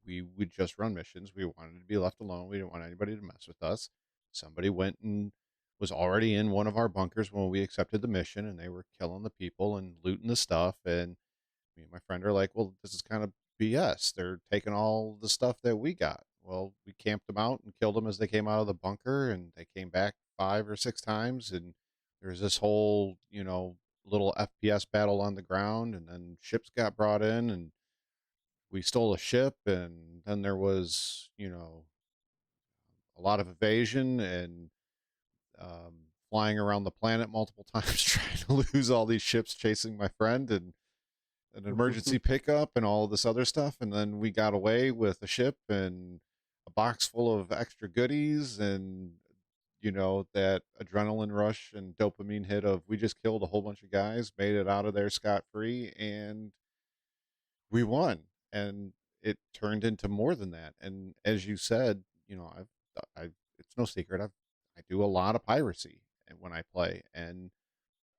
we would just run missions. We wanted to be left alone. We didn't want anybody to mess with us. Somebody went and was already in one of our bunkers when we accepted the mission, and they were killing the people and looting the stuff. And me and my friend are like, well, this is kind of BS. They're taking all the stuff that we got. Well, we camped them out and killed them as they came out of the bunker, and they came back 5 or 6 times. And there's this whole, little FPS battle on the ground, and then ships got brought in, and we stole a ship, and then there was, a lot of evasion and flying around the planet multiple times trying to lose all these ships chasing my friend, and an emergency pickup and all this other stuff. And then we got away with a ship and a box full of extra goodies, and that adrenaline rush and dopamine hit of we just killed a whole bunch of guys, made it out of there scot free, and we won. And it turned into more than that. And as you said, I've it's no secret, I do a lot of piracy when I play, and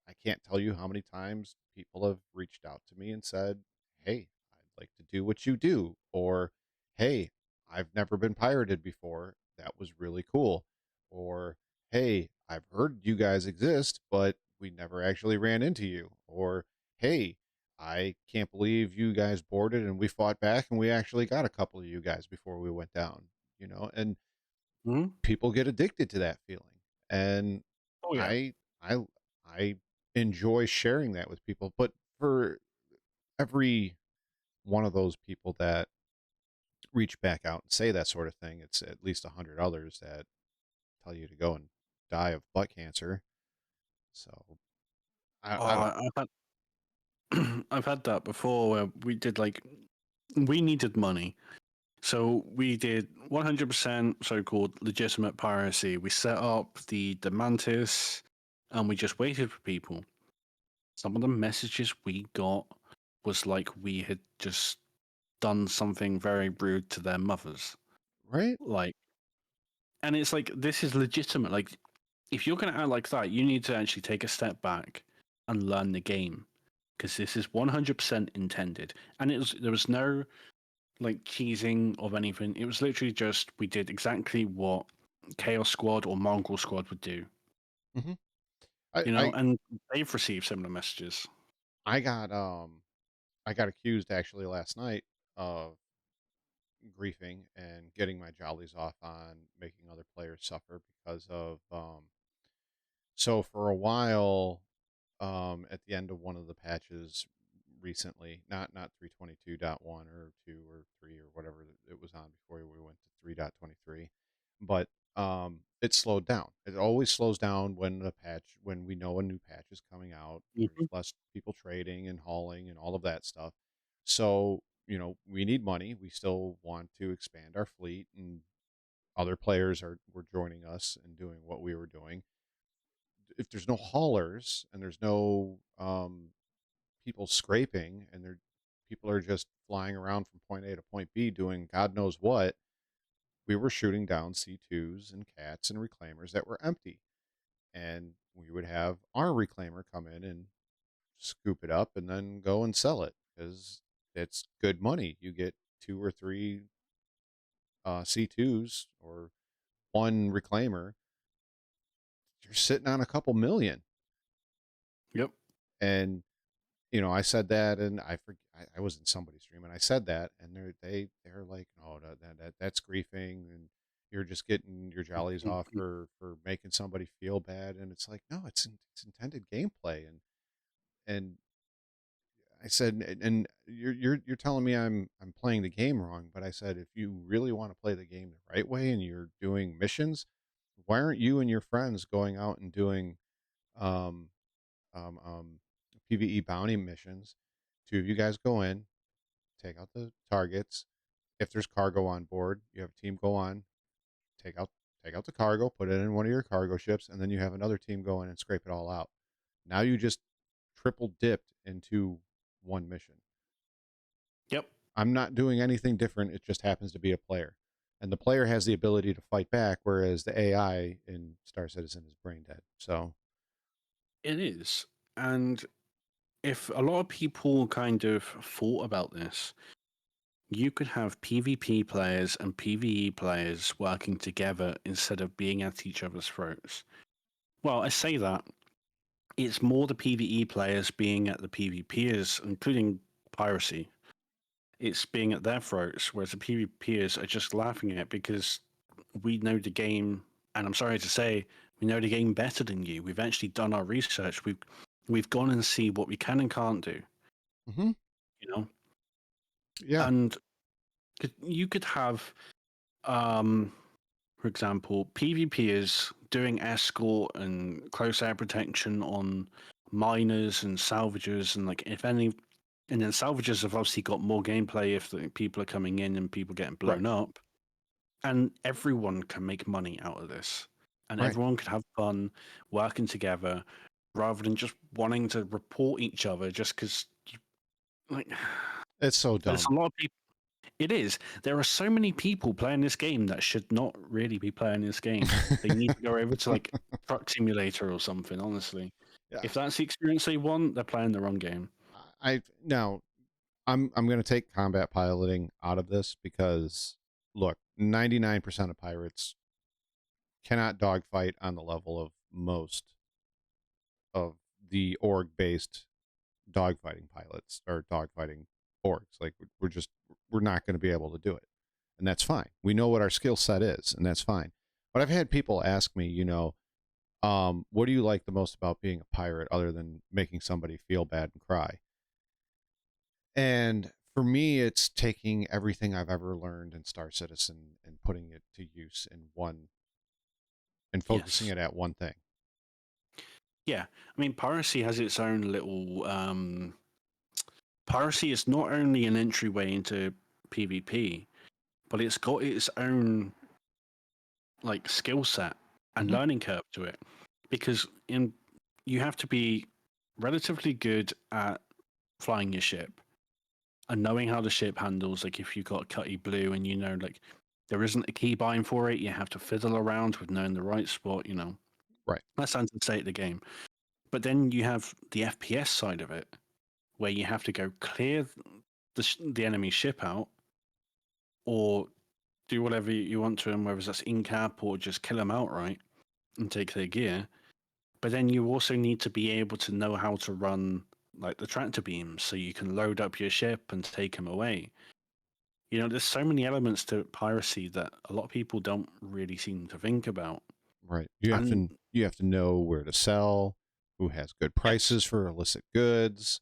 I can't tell you how many times people have reached out to me and said, "Hey, I'd like to do what you do," or "Hey, I've never been pirated before. That was really cool," or "Hey, I've heard you guys exist, but we never actually ran into you," or "Hey, I can't believe you guys boarded and we fought back and we actually got a couple of you guys before we went down," and Mhm. people get addicted to that feeling. And Oh yeah. I I I enjoy sharing that with people. But for every one of those people that reach back out and say that sort of thing, it's at least 100 others that tell you to go and die of butt cancer. So I don't Oh, know. I've I've had that before where we did like we needed money. So we did 100% so-called legitimate piracy. We set up the Mantis and we just waited for people. Some of the messages we got was like we had just done something very rude to their mothers. Right? Like, and it's like, this is legitimate. Like, if you're going to act like that, you need to actually take a step back and learn the game because this is 100% intended. And there was no like cheesing of anything. It was literally just we did exactly what Chaos Squad or Mongol Squad would do, hmm I, I and they've received similar messages. I got I got accused actually last night of griefing and getting my jollies off on making other players suffer because of so for a while, at the end of one of the patches recently, not 322.1 or 2 or 3 or whatever it was on before we went to 3.23, but it slowed down. It always slows down when we know a new patch is coming out. There's Mhm. less people trading and hauling and all of that stuff. So, we need money. We still want to expand our fleet, and other players were joining us and doing what we were doing. If there's no haulers and there's no people scraping, and people are just flying around from point A to point B doing God knows what, we were shooting down C2s and cats and reclaimers that were empty. And we would have our reclaimer come in and scoop it up and then go and sell it because it's good money. You get 2 or 3 C2s or one reclaimer, you're sitting on a couple million. Yep. And I said that, and I was in somebody's stream, and I said that, and they're like, "No, that's griefing," You're just getting your jollies off for making somebody feel bad, and it's like, no, it's intended gameplay. And I said, and you're telling me I'm playing the game wrong, but I said, if you really want to play the game the right way and you're doing missions, why aren't you and your friends going out and doing um um um PvE bounty missions? Two of you guys go in, take out the targets. If there's cargo on board, you have a team go on, take out take out the cargo, put it in one of your cargo ships, and then you have another team go in and scrape it all out. Now you just triple dipped into one mission. Yep. I'm not doing anything different. It just happens to be a player. And the player has the ability to fight back, whereas the AI in Star Citizen is brain dead. So It is. And if a lot of people kind of thought about this, you could have PvP players and PvE players working together instead of being at each other's throats. Well, I say that. It's more the PvE players being at the PvPers, including piracy. It's being at their throats, whereas the PvPers are just laughing at it because we know the game, and I'm sorry to say, we know the game better than you. We've actually done our research. We've gone and see what we can and can't do. mhm. You know, Yeah. and you could have, for example, PvPers doing escort and close air protection on miners and salvagers, and like if any, and then salvagers have obviously got more gameplay if the people are coming in and people getting Right. blown up, and everyone can make money out of this, and Right. everyone could have fun working together rather than just wanting to report each other just because, like, It's so there's dumb. a lot of people. It is. There are so many people playing this game that should not really be playing this game. They need to go over to like Truck Simulator or something, honestly. Yeah. If that's the experience they want, they're playing the wrong game. I now I'm going to take combat piloting out of this because look, 99% of pirates cannot dogfight on the level of most of the org based dogfighting pilots or dogfighting orgs. Like we're not going to be able to do it. And that's fine. We know what our skill set is, and that's fine. But I've had people ask me, what do you like the most about being a pirate other than making somebody feel bad and cry? And for me, it's taking everything I've ever learned in Star Citizen and putting it to use in one and focusing Yes. it at one thing. Yeah. I mean, piracy has its own little. Piracy is not only an entryway into PvP, but it's got its own like skill set and Hmm. learning curve to it, because in you have to be relatively good at flying your ship and knowing how the ship handles. Like if you've got cutty blue and you know like there isn't a keybind for it, you have to fiddle around with knowing the right spot. Right. That sounds the state of the game. But then you have the FPS side of it, where you have to go clear the enemy ship out, or do whatever you want to them, whether that's in cap or just kill them outright and take their gear. But then you also need to be able to know how to run like the tractor beams so you can load up your ship and take them away. There's so many elements to piracy that a lot of people don't really seem to think about. Right. And You have to know where to sell, who has good yes, prices for illicit goods,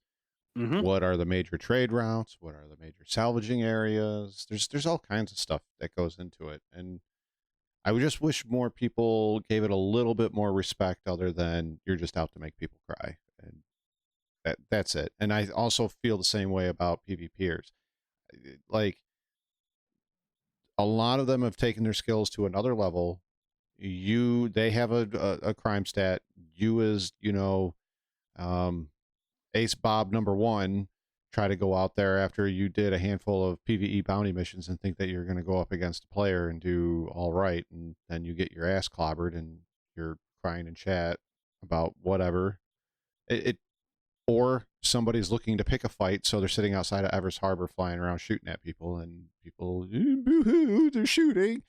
hmm what are the major trade routes, what are the major salvaging areas. There's all kinds of stuff that goes into it. And I would just wish more people gave it a little bit more respect other than you're just out to make people cry. And that's it. And I also feel the same way about PvPers. Like a lot of them have taken their skills to another level. They have a crime stat. You as, um, Ace Bob #1 try to go out there after you did a handful of PvE bounty missions and think that you're going to go up against a player and do all right, and then you get your ass clobbered and you're crying in chat about whatever. It or somebody's looking to pick a fight, so they're sitting outside of Everest Harbor flying around shooting at people, and people, boo-hoo, they're shooting.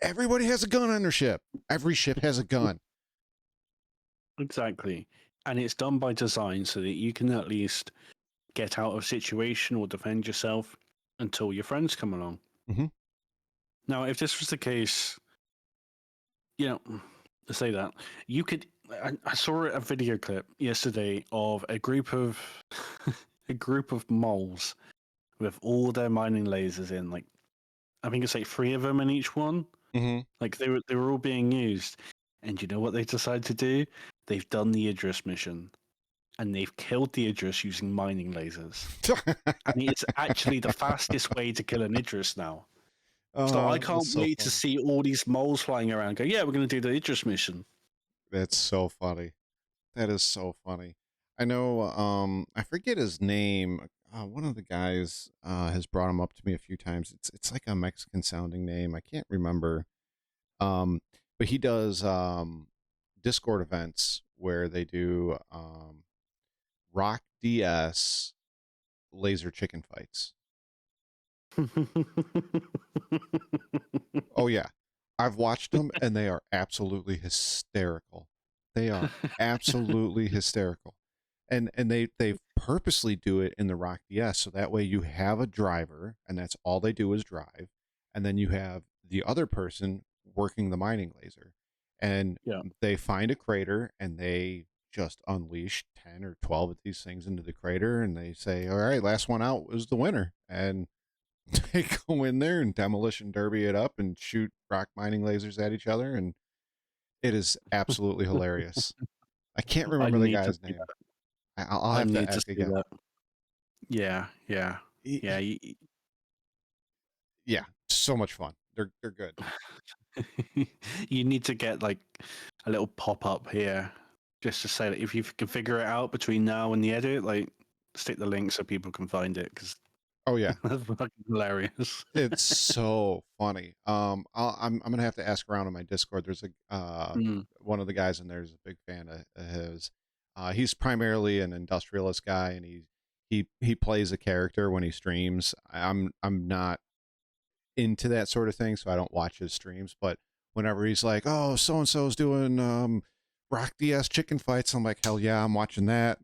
Everybody has a gun on their ship. Every ship has a gun. exactly. And it's done by design so that you can at least get out of a situation or defend yourself until your friends come along. Hmm. Now, if this was the case, you know, to say that, you could. I saw a video clip yesterday of a group of a group of moles with all their mining lasers in. Like, I think it's like 3 of them in each one. Mm-hmm. Like they were all being used. And you know what they decided to do? They've done the Idris mission, and they've killed the Idris using mining lasers. And it's actually the fastest way to kill an Idris now. So I can't That's so wait to funny. see all these moles flying around. Go, yeah, we're going to do the Idris mission. That's so funny. That is so funny. I know. I forget his name. One of the guys has brought him up to me a few times. It's like a Mexican sounding name. I can't remember. But he does Discord events where they do Rock DS laser chicken fights. Oh yeah, I've watched them and they are absolutely hysterical. They are absolutely hysterical, and they purposely do it in the Rock DS so that way you have a driver and that's all they do is drive, and then you have the other person working the mining laser, and Yeah. they find a crater and they just unleash 10 or 12 of these things into the crater and they say, all right, last one out was the winner, and they go in there and demolition derby it up and shoot rock mining lasers at each other, and it is absolutely hilarious. I can't I remember the need to guy's see name. that. I'll I have to need to ask see again. that. Yeah, yeah, yeah. Yeah, so much fun. They're good. You need to get like a little pop up here just to say that if you can figure it out between now and the edit, like stick the link so people can find it because Oh yeah, that's fucking hilarious. it's so funny. I'm gonna have to ask around on my Discord. There's a Mm. one of the guys in there is a big fan of his. He's primarily an industrialist guy, and he plays a character when he streams. I'm not into that sort of thing, so I don't watch his streams. But whenever he's like, "Oh, so and so's doing Rock DS chicken fights," I'm like, "Hell yeah, I'm watching that."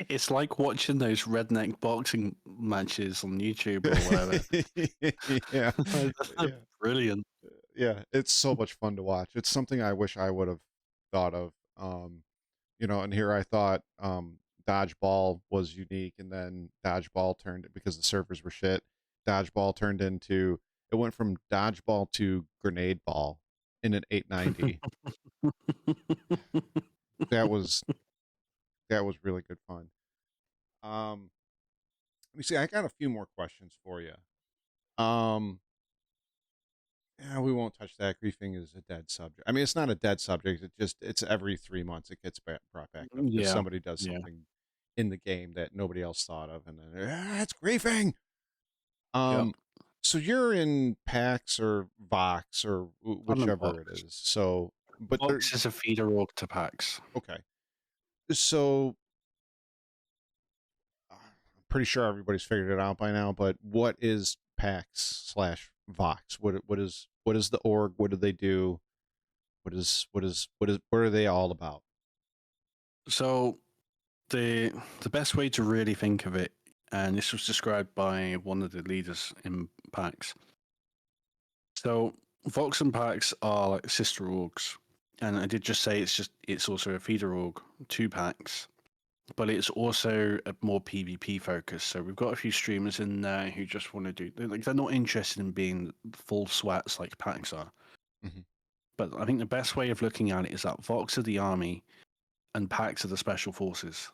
It's like watching those redneck boxing matches on YouTube or whatever. Yeah, They're yeah, brilliant. yeah. It's so much fun to watch. It's something I wish I would have thought of. And here I thought dodgeball was unique, and then dodgeball turned because the servers were shit. Dodgeball turned into it went from dodgeball to grenade ball in an 890. That was really good fun. Let me see. I got a few more questions for you. Um, yeah, we won't touch that. Griefing is a dead subject. I mean, it's not a dead subject. It's every 3 months it gets brought back up because Yeah, somebody does yeah, something in the game that nobody else thought of, and then it's griefing. yep. Um, so you're in PAX or Vox or I'm in whichever it Vox. is. So, but they're Vox is a feeder org to PAX. okay. So I'm pretty sure everybody's figured it out by now. But what is PAX/Vox? What is the org? What do they do? What are they all about? So the best way to really think of it, and this was described by one of the leaders in PAX. So Vox and PAX are like sister orgs, and I did just say it's also a feeder org to PAX, but it's also a more PvP focus. So we've got a few streamers in there who just want to do they're not interested in being full swats like PAX are. Mm-hmm. But I think the best way of looking at it is that Vox are the army and PAX are the special forces.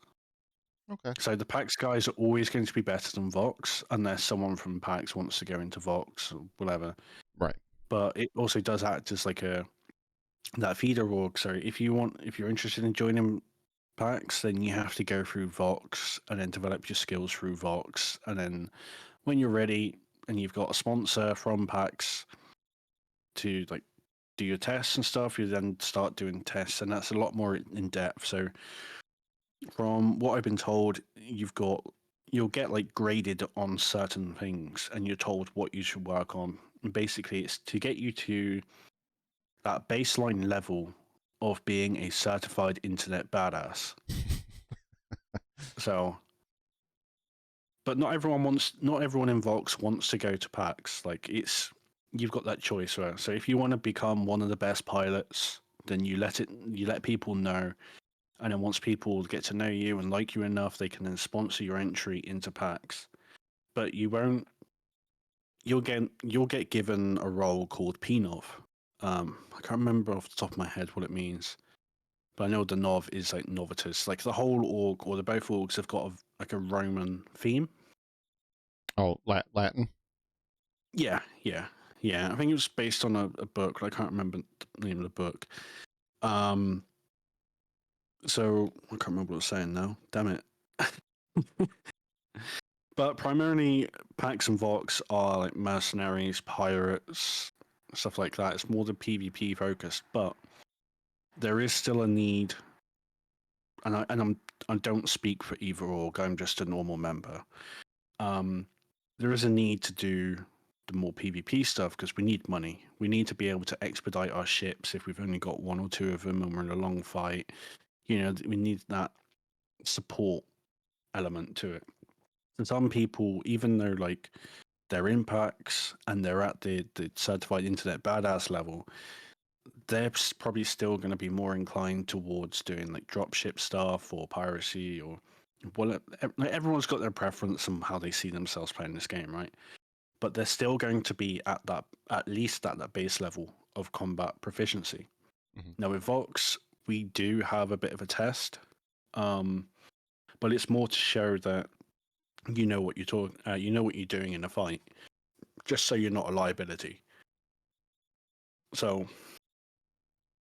Okay. So the PAX guys are always going to be better than Vox unless someone from PAX wants to go into Vox or whatever. Right. But it also does act as like that feeder org. So if you're interested in joining PAX, then you have to go through Vox and then develop your skills through Vox. And then when you're ready and you've got a sponsor from PAX to like do your tests and stuff, you then start doing tests, and that's a lot more in depth. So from what I've been told, you'll get like graded on certain things, and you're told what you should work on. And basically, it's to get you to that baseline level of being a certified internet badass. So but not everyone in Vox wants to go to PAX. Like you've got that choice, right? So if you want to become one of the best pilots, then you let people know, and then once people get to know you and like you enough, they can then sponsor your entry into PAX. But you won't. You'll get given a role called PNOV. I can't remember off the top of my head what it means, but I know the Nov is like novitus. Like the whole org or the both orgs have got like a Roman theme. Oh, Latin. Yeah, yeah, yeah. I think it was based on a book, but I can't remember the name of the book. So I can't remember what I was saying now. Damn it. But primarily, Pax and Vox are like mercenaries, pirates, stuff like that. It's more the PvP focused, but there is still a need, and I don't speak for either org. I'm just a normal member. There is a need to do the more PvP stuff because we need money. We need to be able to expedite our ships if we've only got one or two of them and we're in a long fight. We need that support element to it. And some people, even though like they're impacts and they're at the certified internet badass level, they're probably still going to be more inclined towards doing like dropship stuff or piracy or everyone's got their preference on how they see themselves playing this game, right? But they're still going to be at least at that base level of combat proficiency. Mm-hmm. Now with Vox, we do have a bit of a test, but it's more to show that you know what you know what you're doing in a fight, just so you're not a liability. So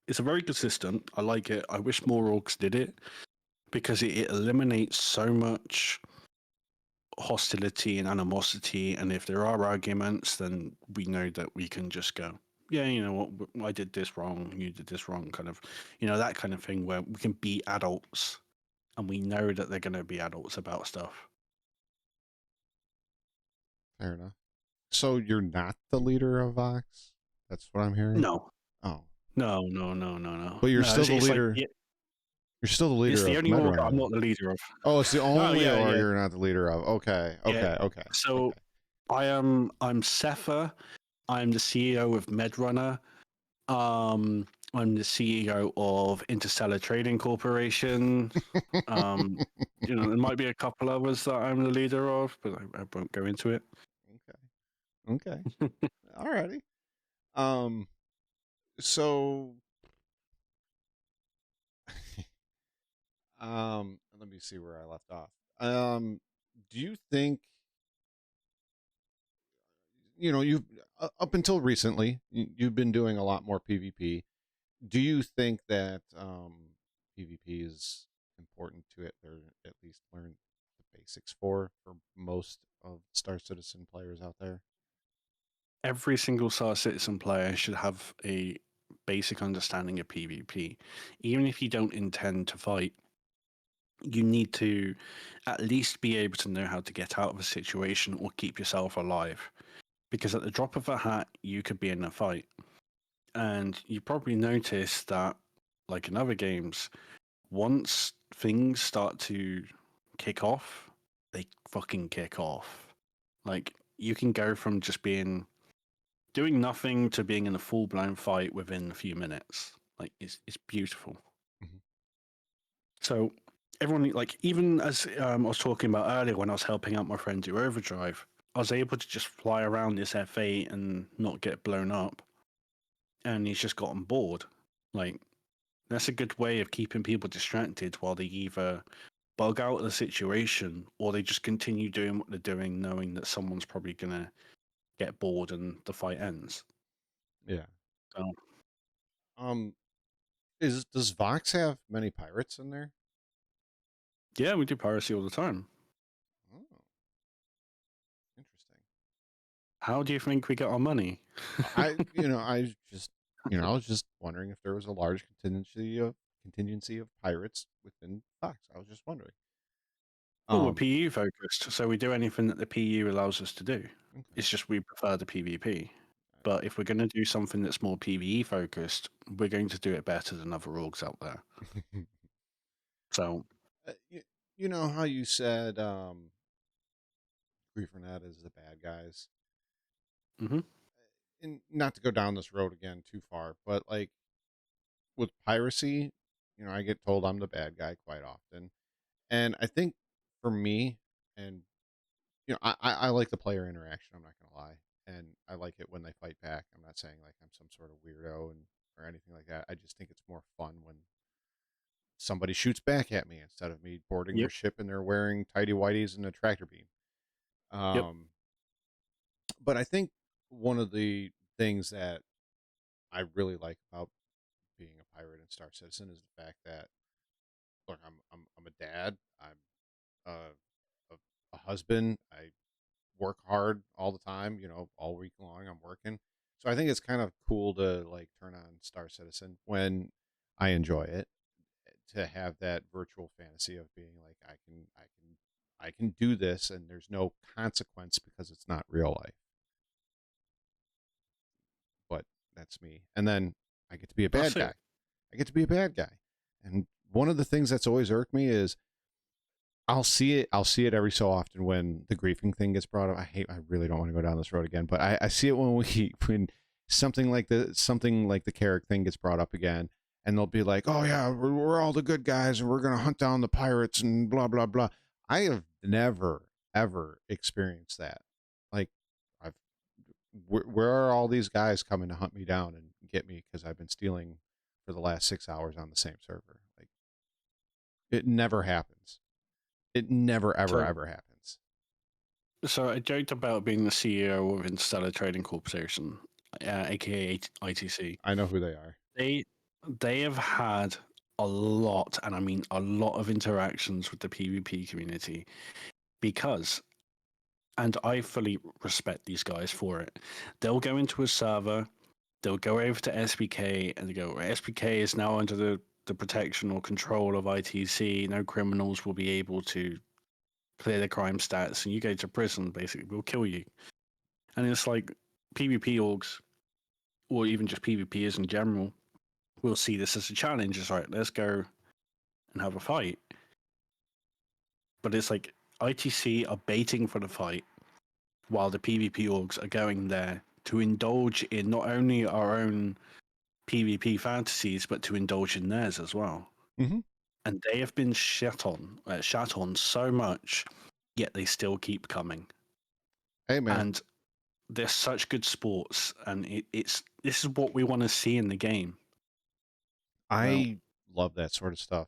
it's a very good system. I like it. I wish more orgs did it because it eliminates so much hostility and animosity. And if there are arguments, then we know that we can just go, yeah, you know what, I did this wrong, you did this wrong, kind of, that kind of thing where we can be adults and we know that they're going to be adults about stuff. Fair enough. So you're not the leader of Vox? That's what I'm hearing? No. Oh. No. But you're No, still the leader. Like, you're still the leader it's the of only org I'm Medrunner. not the leader of. Oh, it's the Oh, only yeah, org yeah. you're not the leader of. Okay. Yeah. So Okay. I'm Cepha. I'm the CEO of Medrunner. I'm the CEO of Interstellar Trading Corporation. There might be a couple others that I'm the leader of, but I won't go into it. Okay. Alrighty. So let me see where I left off. Do you think you've up until recently you've been doing a lot more PvP? Do you think that PvP is important to it, or at least learn the basics for most of Star Citizen players out there? Every single Star Citizen player should have a basic understanding of PvP. Even if you don't intend to fight, you need to at least be able to know how to get out of a situation or keep yourself alive. Because at the drop of a hat, you could be in a fight. And you probably noticed that, like in other games, once things start to kick off, they fucking kick off. Like, you can go from just doing nothing to being in a full blown fight within a few minutes. Like, it's beautiful. Mm-hmm. So, everyone, like, even as I was talking about earlier when I was helping out my friend do Overdrive, I was able to just fly around this F8 and not get blown up. And he's just gotten bored. Like, that's a good way of keeping people distracted while they either bug out of the situation or they just continue doing what they're doing, knowing that someone's probably going to get bored and the fight ends. Yeah. So, Um, does Vox have many pirates in there? yeah, we do piracy all the time. Oh, interesting. How do you think we get our money? I was just wondering if there was a large contingency of pirates within Fox. I was just wondering. Well, we're PU focused, so we do anything that the PU allows us to do. Okay. It's just we prefer the PvP. But if we're going to do something that's more PvE focused, we're going to do it better than other orgs out there. So, you know how you said Griefernet as the bad guys. Hmm. And not to go down this road again too far, but like with piracy, I get told I'm the bad guy quite often. And I think for me, and I like the player interaction, I'm not gonna lie. And I like it when they fight back. I'm not saying like I'm some sort of weirdo or anything like that. I just think it's more fun when somebody shoots back at me instead of me boarding their Yep. ship and they're wearing tidy whities and a tractor beam. Yep. Um, but I think one of the things that I really like about being a pirate and Star Citizen is the fact that, look, I'm a dad, I'm a, a husband, I work hard all the time, all week long I'm working. So I think it's kind of cool to like turn on Star Citizen when I enjoy it, to have that virtual fantasy of being like I can do this and there's no consequence because it's not real life. But that's me. And then I get to be a bad That's guy. it. I get to be a bad guy. And one of the things that's always irked me is I'll see it every so often when the griefing thing gets brought up. I really don't want to go down this road again, but I see it when something like the Carrick thing gets brought up again, and they'll be like, "Oh yeah, we're all the good guys, and we're gonna hunt down the pirates and blah blah blah." I have never ever experienced that. Like, I've where are all these guys coming to hunt me down and get me because I've been stealing for the last 6 hours on the same server? Like, it never happens. It never, ever, So, ever happens. so I joked about being the CEO of Interstellar Trading Corporation, aka ITC. I know who they are. They they have had a lot, and I mean a lot of interactions with the PvP community because, and I fully respect these guys for it. They'll go into a server, they'll go over to SBK, and they go, SBK is now under the protection or control of ITC. No criminals will be able to clear the crime stats, and you go to prison. Basically, we'll kill you. And it's like PvP orgs, or even just PvPers in general, will see this as a challenge. It's like, let's go and have a fight. But it's like ITC are baiting for the fight while the PvP orgs are going there to indulge in not only our own PvP fantasies, but to indulge in theirs as well. Mm-hmm. And they have been shat on so much, yet they still keep coming. Hey, man, And they're such good sports, and it's this is what we want to see in the game. Well, I love that sort of stuff.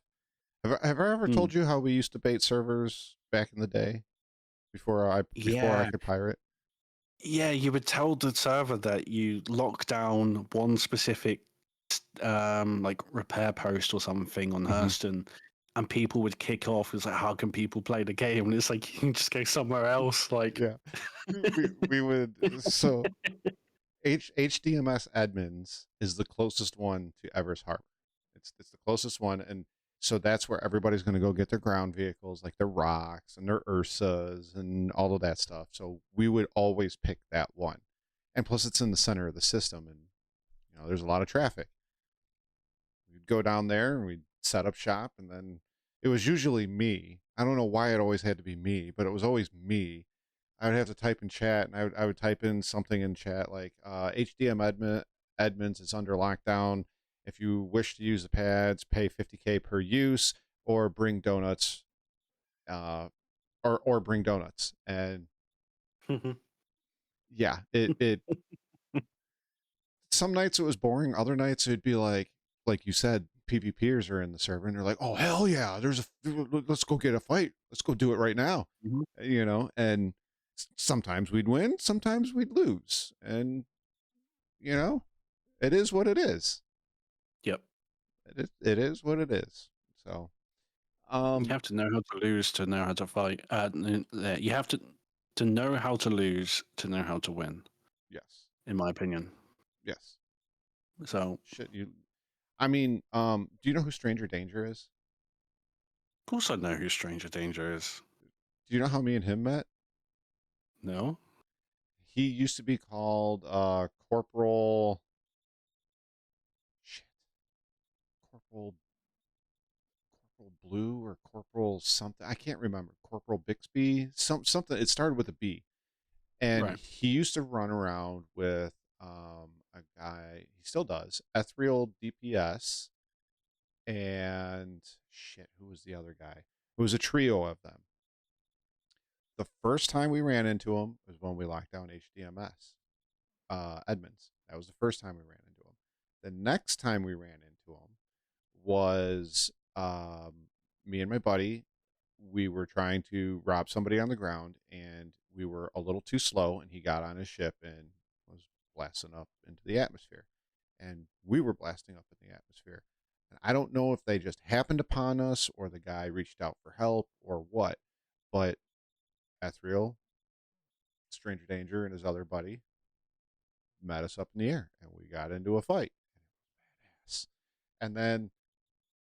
Have I ever mm, told you how we used to bait servers back in the day before I yeah, could pirate? yeah, you would tell the server that you lock down one specific like repair post or something on Mm-hmm. Hurston, and people would kick off. It's like, how can people play the game? And it's like you can just go somewhere else. Like, Yeah, we would. So HDMS admins is the closest one to Evers Harbor. It's the closest one, and so that's where everybody's going to go get their ground vehicles, like their rocks and their Ursas and all of that stuff. So we would always pick that one, and plus it's in the center of the system, and there's a lot of traffic. We'd go down there and we'd set up shop, and then it was usually me. I don't know why it always had to be me, but it was always me. I would have to type in chat, and I would type in something in chat like Edmonds is under lockdown. If you wish to use the pads, pay 50K per use, or bring donuts, uh, or bring donuts. And yeah, it some nights it was boring. Other nights it'd be like you said, PvPers are in the server, and they're like, oh hell yeah, let's go get a fight. Let's go do it right now. And sometimes we'd win, sometimes we'd lose, and you know, it is what it is. yep, It is what it is. So, you um, have to know how to lose to know how to fight. You have to know how to lose to know how to win, yes, in my opinion. yes. So, Shit, I mean, do you know who Stranger Danger is? of course, I know who Stranger Danger is. Do you know how me and him met? No, He used to be called Corporal. Shit, Corporal Corporal Blue or Corporal something. I can't remember. Corporal Bixby, something. It started with a B, and Right. he used to run around with a guy. He still does. Ethereal DPS and shit. Who was the other guy? It was a trio of them. The first time we ran into him was when we locked down HDMS. Edmonds. That was the first time we ran into him. The next time we ran into him was me and my buddy. We were trying to rob somebody on the ground, and we were a little too slow, and he got on his ship and was blasting up into the atmosphere. And we were blasting up in the atmosphere. And I don't know if they just happened upon us or the guy reached out for help or what, but Ethereal, Stranger Danger, and his other buddy met us up in the air, and we got into a fight. And it was badass. And then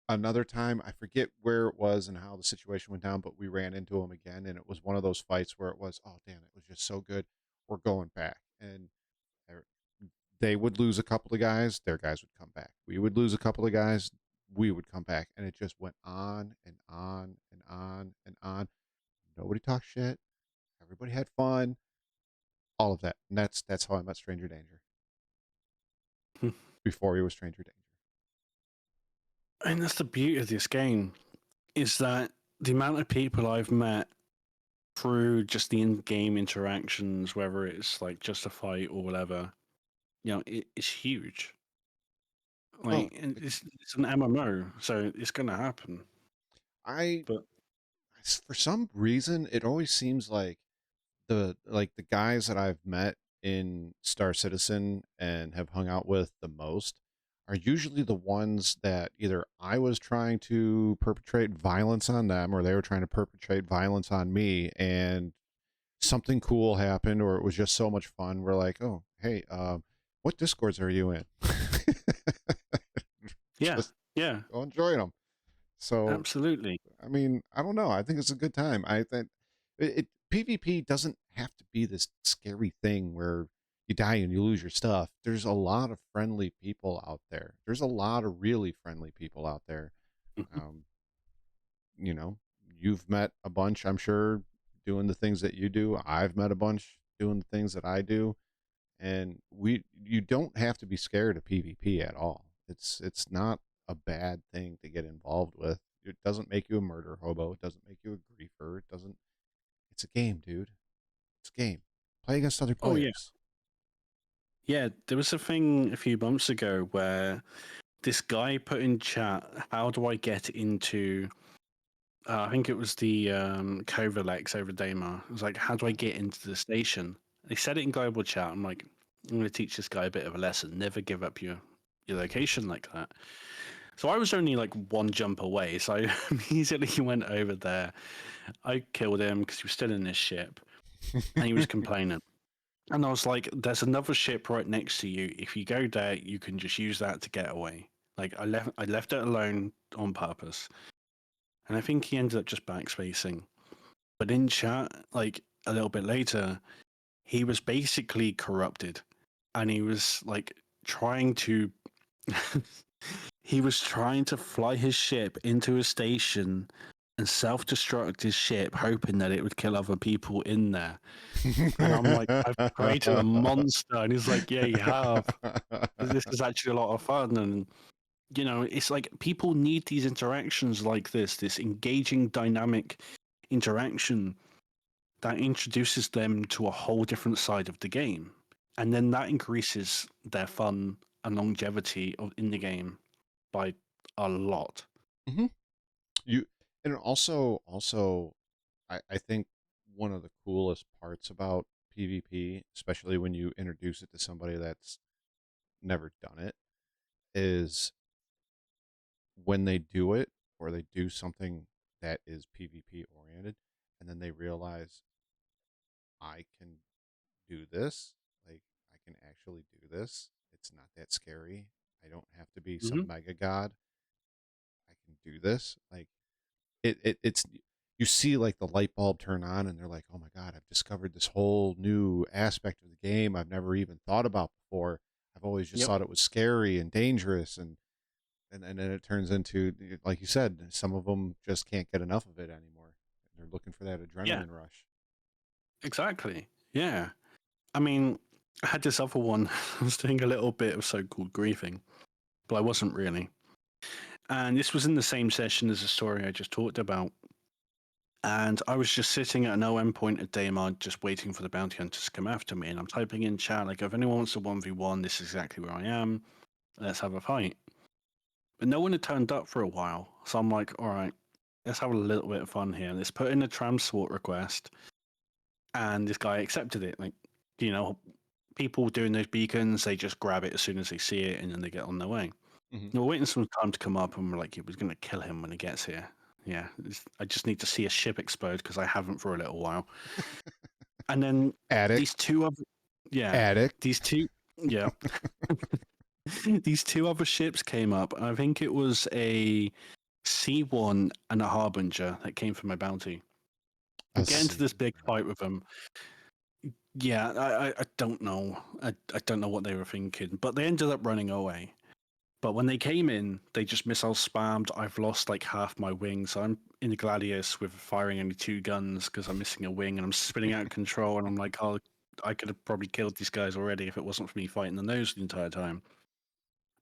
another time, I forget where it was and how the situation went down, but we ran into him again, and it was one of those fights where it was, oh damn, it was just so good. We're going back, and they would lose a couple of guys, their guys would come back. We would lose a couple of guys, we would come back, and it just went on and on and on and on. Nobody talked shit. Everybody had fun. All of that, and that's how I met Stranger Danger. Before he was Stranger Danger. And that's the beauty of this game, is that the amount of people I've met through just the in-game interactions, whether it's like just a fight or whatever, it's huge. Oh, Like, and it's an MMO, so it's gonna happen. I But for some reason it always seems like the guys that I've met in Star Citizen and have hung out with the most are usually the ones that either I was trying to perpetrate violence on them or they were trying to perpetrate violence on me, and something cool happened or it was just so much fun. We're like, oh, hey, what Discords are you in? yeah, Just yeah, go enjoy them. So, absolutely. I mean, I don't know. I think it's a good time. I think PvP doesn't have to be this scary thing where you die and you lose your stuff. There's a lot of friendly people out there. There's a lot of really friendly people out there. Mhm. Um, you've met a bunch, I'm sure, doing the things that you do. I've met a bunch doing the things that I do, and you don't have to be scared of PvP at all. It's not a bad thing to get involved with. It doesn't make you a murder hobo. It doesn't make you a griefer. It doesn't. It's a game, dude. It's a game. Play against other Oh yeah, players. yeah. There was a thing a few months ago where this guy put in chat, "How do I get into?" I think it was the Covalex over Daymar. It was like, "How do I get into the station?" They said it in global chat. I'm like, I'm going to teach this guy a bit of a lesson. Never give up your location like that. So I was only like one jump away. So I immediately went over there. I killed him because he was still in his ship and he was complaining. And I was like, there's another ship right next to you. If you go there, you can just use that to get away. Like I left it alone on purpose. And I think he ended up just backspacing. But in chat, like a little bit later, he was basically corrupted. And he was like trying to he was trying to fly his ship into a station and self-destruct his ship, hoping that it would kill other people in there. And I'm like, I've created a monster. And he's like, yeah, you have. This is actually a lot of fun. And, it's like people need these interactions like this engaging, dynamic interaction that introduces them to a whole different side of the game. And then that increases their fun and longevity in the game by a lot. Mhm. You and also I think one of the coolest parts about PvP, especially when you introduce it to somebody that's never done it, is when they do it or they do something that is PvP oriented and then they realize I can do this, like I can actually do this. It's not that scary. I don't have to be Hmm. some mega god. I can do this. Like it's you see like the light bulb turn on and they're like, oh my god, I've discovered this whole new aspect of the game I've never even thought about before. I've always just Yep. thought it was scary and dangerous, and and then it turns into, like you said, some of them just can't get enough of it anymore. They're looking for that Yeah, adrenaline rush. exactly. Yeah. I mean, I had this other one. I was doing a little bit of so-called griefing, but I wasn't really. And this was in the same session as the story I just talked about. And I was just sitting at an OM point at Daymar, just waiting for the bounty hunters to come after me. And I'm typing in chat, like, if anyone wants a 1v1, this is exactly where I am. Let's have a fight. But no one had turned up for a while. So I'm like, all right, let's have a little bit of fun here. Let's put in a transport request. And this guy accepted it. Like, you know, people doing those beacons, they just grab it as soon as they see it and then they get on their way. Mm-hmm. We're waiting some time to come up and we're like, it was going to kill him when he gets here. Yeah, I just need to see a ship explode because I haven't for a little while. And then Attic. these two other, Attic. these two, yeah, these two other ships came up. And I think it was a C1 and a Harbinger that came from my bounty. I get into this big fight with them. Yeah, I don't know. I don't know what they were thinking, but they ended up running away. But when they came in, they just missile spammed. I've lost like half my wing, so I'm in the Gladiator with firing only 2 guns because I'm missing a wing and I'm spinning out of control. And I'm like, oh, I could have probably killed these guys already if it wasn't for me fighting the nose the entire time.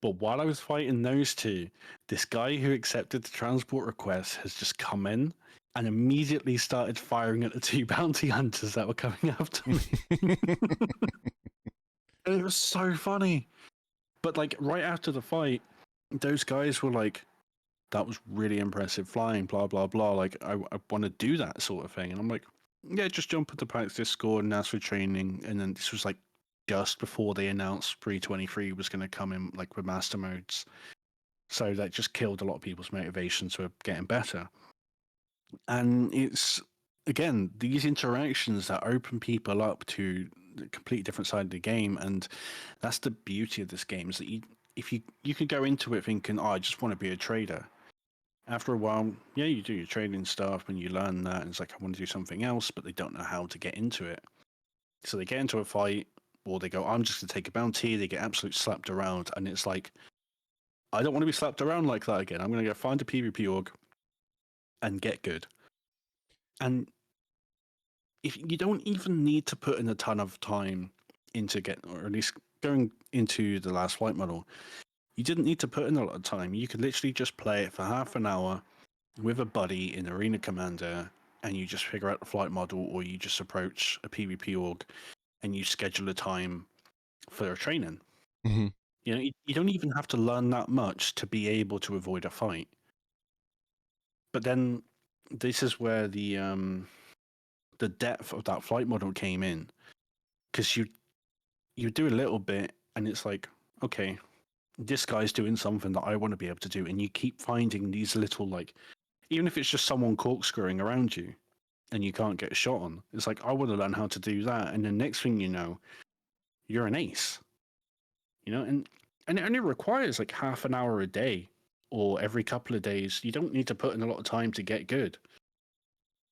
But while I was fighting those two, this guy who accepted the transport request has just come in and immediately started firing at the 2 bounty hunters that were coming after me. And it was so funny. But like right after the fight, those guys were like, that was really impressive flying, blah, blah, blah. Like, I want to do that sort of thing. And I'm like, yeah, just jump into Pax Discord and ask for training. And then this was like just before they announced 323 was going to come in like with master modes. So that just killed a lot of people's motivations for getting better. And it's, again, these interactions that open people up to a completely different side of the game. And that's the beauty of this game is that you can go into it thinking, oh, I just want to be a trader. After a while, yeah, you do your trading stuff and you learn that. And it's like, I want to do something else, but they don't know how to get into it. So they get into a fight or they go, I'm just going to take a bounty. They get absolutely slapped around. And it's like, I don't want to be slapped around like that again. I'm going to go find a PvP org and get good. And if you don't even need to put in a ton of time into or at least going into the last flight model, you didn't need to put in a lot of time. You could literally just play it for half an hour with a buddy in Arena Commander, and you just figure out the flight model, or you just approach a PvP org and you schedule a time for a training. Mm-hmm. You know, you don't even have to learn that much to be able to avoid a fight. But then this is where the depth of that flight model came in, because you do a little bit, and it's like, okay, this guy's doing something that I want to be able to do, and you keep finding these little, like, even if it's just someone corkscrewing around you and you can't get a shot on, it's like, I want to learn how to do that. And the next thing you know, you're an ace. You know, and it only requires like half an hour a day or every couple of days. You don't need to put in a lot of time to get good.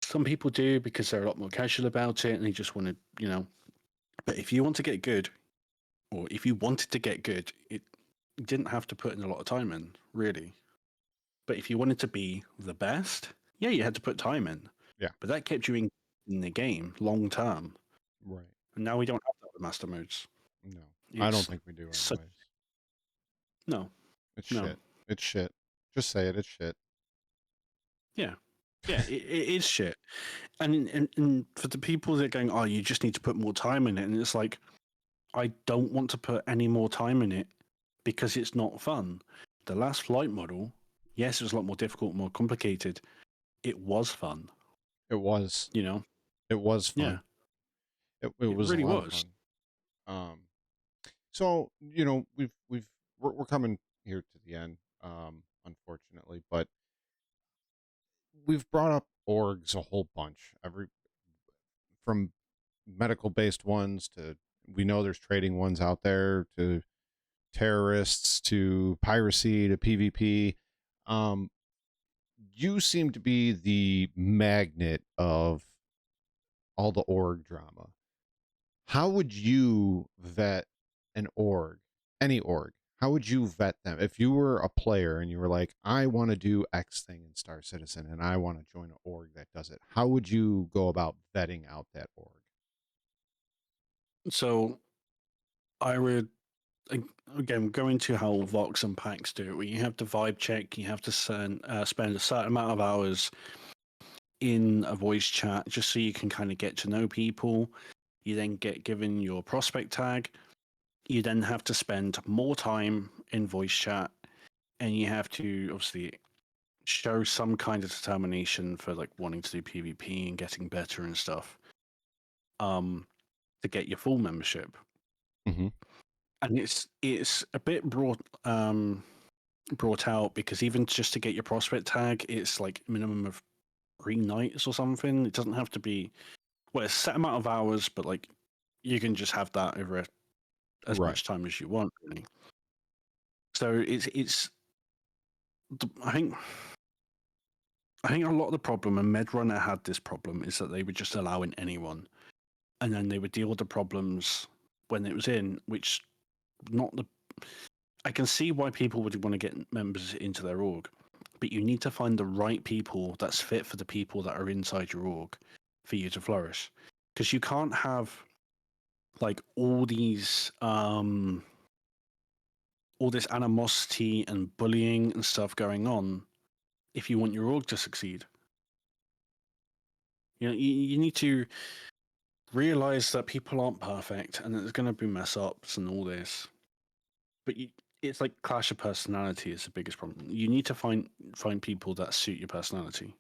Some people do because they're a lot more casual about it and they just want to, you know. But if you want to get good, or if you wanted to get good, it you didn't have to put in a lot of time in, really. But if you wanted to be the best, yeah, you had to put time in. Yeah. But that kept you in the game long term. Right. And now we don't have that with master modes. No, I don't It's think we do such, anyways. no, It's no. shit. It's shit. Just say it. It's shit. Yeah. Yeah, it is shit. And for the people that are going, oh, you just need to put more time in it. And it's like, I don't want to put any more time in it because it's not fun. The last flight model, yes, it was a lot more difficult, more complicated. It was fun. It was. You know? It was Yeah. fun. It It was a really lot of was. fun. So we're coming here to the end, unfortunately, but we've brought up orgs a whole bunch. From medical based ones to, we know there's trading ones out there, to terrorists, to piracy, to PvP. You seem to be the magnet of all the org drama. How would you vet an org, any org? how would you vet them if you were a player and you were like, I want to do X thing in Star Citizen and I want to join an org that does it? How would you go about vetting out that org? So I would again go into how Vox and PAX do it, where you have to vibe check, you have to spend a certain amount of hours in a voice chat just so you can kind of get to know people. You then get given your prospect tag. You then have to spend more time in voice chat, and you have to obviously show some kind of determination for like wanting to do PvP and getting better and stuff. To get your full membership. Mm-hmm. And it's a bit brought out because even just to get your prospect tag, it's like minimum of 3 nights or something. It doesn't have to be well, it's a set amount of hours, but like you can just have that over as Right. much time as you want, really. So it's I think a lot of the problem, and Medrunner had this problem, is that they were just allowing anyone, and then they would deal with the problems when it was in, which not the. I can see why people would want to get members into their org, but you need to find the right people that's fit for the people that are inside your org for you to flourish, because you can't have like all this animosity and bullying and stuff going on if you want your org to succeed. You know, you need to realize that people aren't perfect and that there's going to be mess ups and all this. But it's like clash of personality is the biggest problem. You need to find people that suit your personality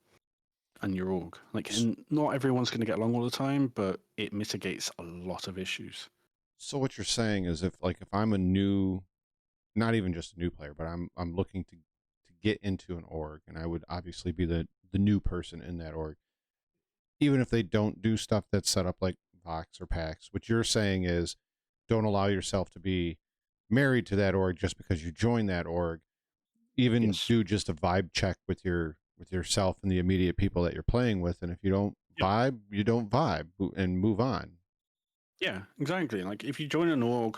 and your org. Like, and not everyone's going to get along all the time, but it mitigates a lot of issues. So what you're saying is if I'm a new, not even just a new player, but I'm looking to get into an org, and I would obviously be the new person in that org, even if they don't do stuff that's set up like Vox or PAX. What you're saying is don't allow yourself to be married to that org just because you join that org. Even Yes. do just a vibe check with yourself and the immediate people that you're playing with, and if you don't vibe, you don't vibe, and move on. Yeah, exactly. Like if you join an org,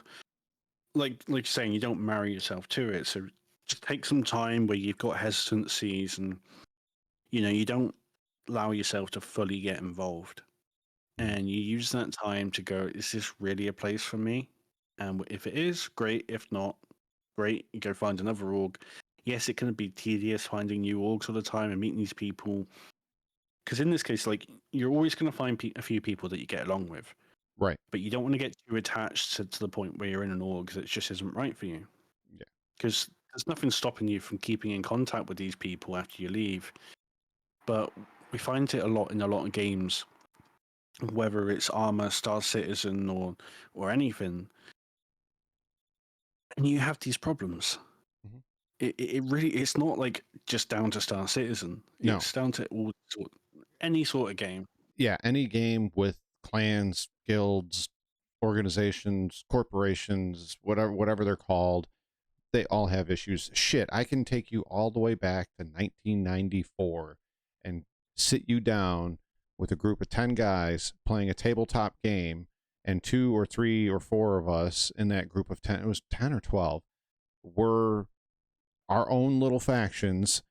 like you're saying, you don't marry yourself to it. So just take some time where you've got hesitancies and you don't allow yourself to fully get involved. And you use that time to go, is this really a place for me? And if it is, great. If not, great. You go find another org. Yes, it can be tedious finding new orgs all the time and meeting these people. Because in this case, like you're always going to find a few people that you get along with. Right. But you don't want to get too attached to the point where you're in an org that just isn't right for you. Yeah. Because there's nothing stopping you from keeping in contact with these people after you leave. But we find it a lot in a lot of games, whether it's Armor, Star Citizen, or anything, and you have these problems. Mm-hmm. It really, it's not like just down to Star Citizen. No. It's down to any sort of game. Yeah, any game with clans, guilds, organizations, corporations, whatever they're called, they all have issues. Shit, I can take you all the way back to 1994 and sit you down with a group of 10 guys playing a tabletop game, and 2 or 3 or 4 of us in that group of 10, it was 10 or 12, were our own little factions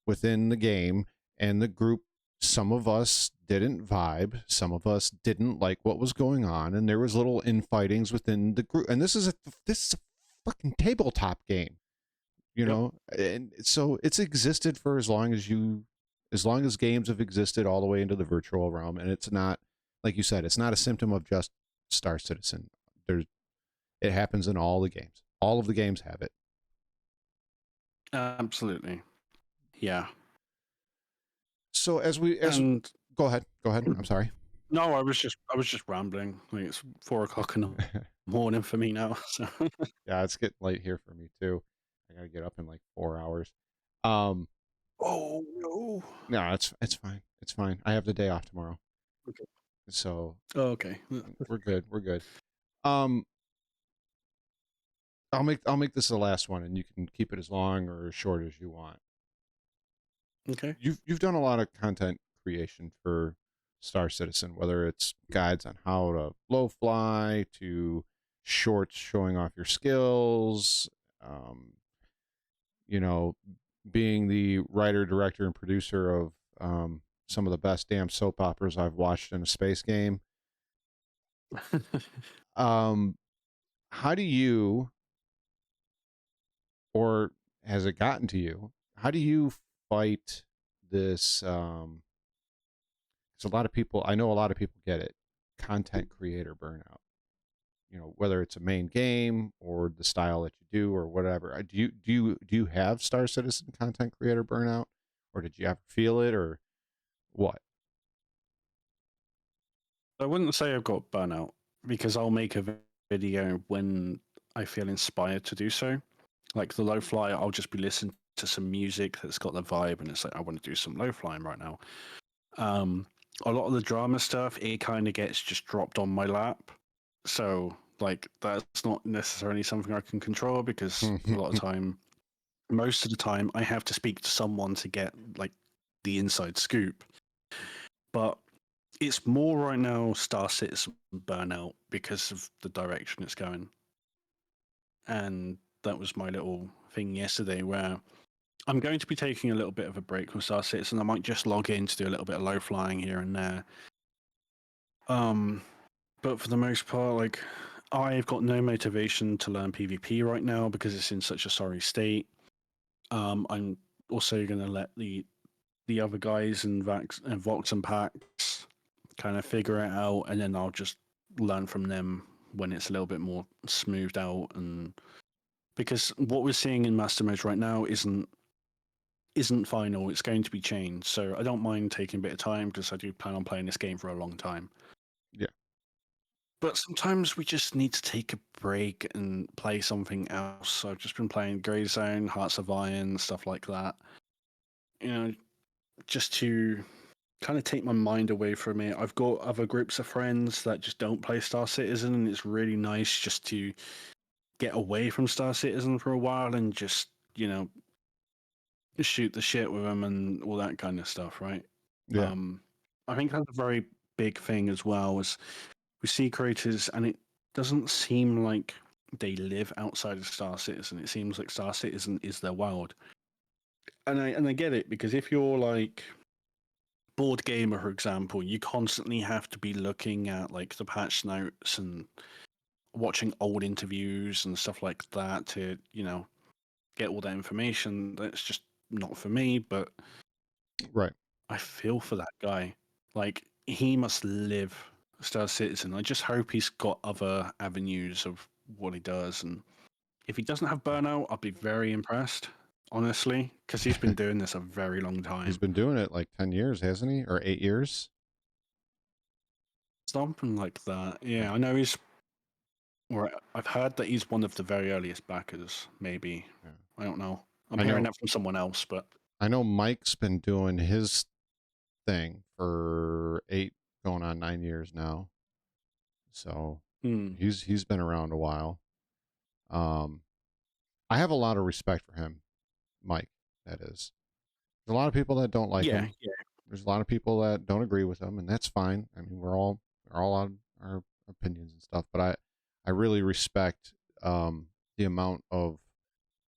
within the game, and the group, some of us didn't vibe, some of us didn't like what was going on, and there was little infightings within the group. And this is a fucking tabletop game, you know. And so it's existed for as long as games have existed, all the way into the virtual realm. And it's not, like you said, it's not a symptom of just Star Citizen. It happens in all the games. All of the games have it. Absolutely. Yeah. So go ahead. I'm sorry. No, I was just rambling. Like it's 4 o'clock in the morning for me now. So Yeah, it's getting late here for me too. I gotta get up in like 4 hours. oh no. No, it's fine. It's fine. I have the day off tomorrow. Okay. So Okay. we're good. We're good. Um, I'll make this the last one, and you can keep it as long or as short as you want. Okay. You've done a lot of content creation for Star Citizen, whether it's guides on how to low fly to shorts showing off your skills, um, you know, being the writer, director, and producer of some of the best damn soap operas I've watched in a space game. Um, how do you, or has it gotten to you? How do you fight this? 'Cause a lot of people, I know a lot of people get it, content creator burnout. You know, whether it's a main game or the style that you do or whatever. Do you have Star Citizen content creator burnout, or did you ever feel it, or what? I wouldn't say I've got burnout because I'll make a video when I feel inspired to do so. Like the low fly, I'll just be listening to some music that's got the vibe, and it's like I want to do some low flying right now. A lot of the drama stuff, it kind of gets just dropped on my lap. So like that's not necessarily something I can control because a lot of time, most of the time, I have to speak to someone to get like the inside scoop. But it's more right now Star Citizen burnout because of the direction it's going. And that was my little thing yesterday where I'm going to be taking a little bit of a break from Star Citizen. I might just log in to do a little bit of low flying here and there. But for the most part, like I've got no motivation to learn PvP right now because it's in such a sorry state. I'm also going to let the other guys and Vox and Pax kind of figure it out, and then I'll just learn from them when it's a little bit more smoothed out. And because what we're seeing in Master Mode right now isn't final; it's going to be changed. So I don't mind taking a bit of time because I do plan on playing this game for a long time. Yeah. But sometimes we just need to take a break and play something else. So I've just been playing Grey Zone, Hearts of Iron, stuff like that. You know, just to kind of take my mind away from it. I've got other groups of friends that just don't play Star Citizen, and it's really nice just to get away from Star Citizen for a while and just, shoot the shit with them and all that kind of stuff, right? Yeah. I think that's a very big thing as well, is we see creators and it doesn't seem like they live outside of Star Citizen. It seems like Star Citizen is their world. And I get it, because if you're like board gamer, for example, you constantly have to be looking at like the patch notes and watching old interviews and stuff like that to, get all that information. That's just not for me, but Right. I feel for that guy. Like, he must live Star Citizen. I just hope he's got other avenues of what he does. And if he doesn't have burnout, I'll be very impressed, honestly, because he's been doing this a very long time. He's been doing it like 10 years, hasn't he? Or 8 years? Something like that. Yeah, I know he's. Or I've heard that he's one of the very earliest backers, maybe. Yeah. I don't know. I'm I hearing know that from someone else, but I know Mike's been doing his thing for 8 going on 9 years now. So he's been around a while. I have a lot of respect for him, Mike, that is. There's a lot of people that don't like yeah, him. yeah. There's a lot of people that don't agree with him, and that's fine. I mean, we're all on our opinions and stuff, but I really respect the amount of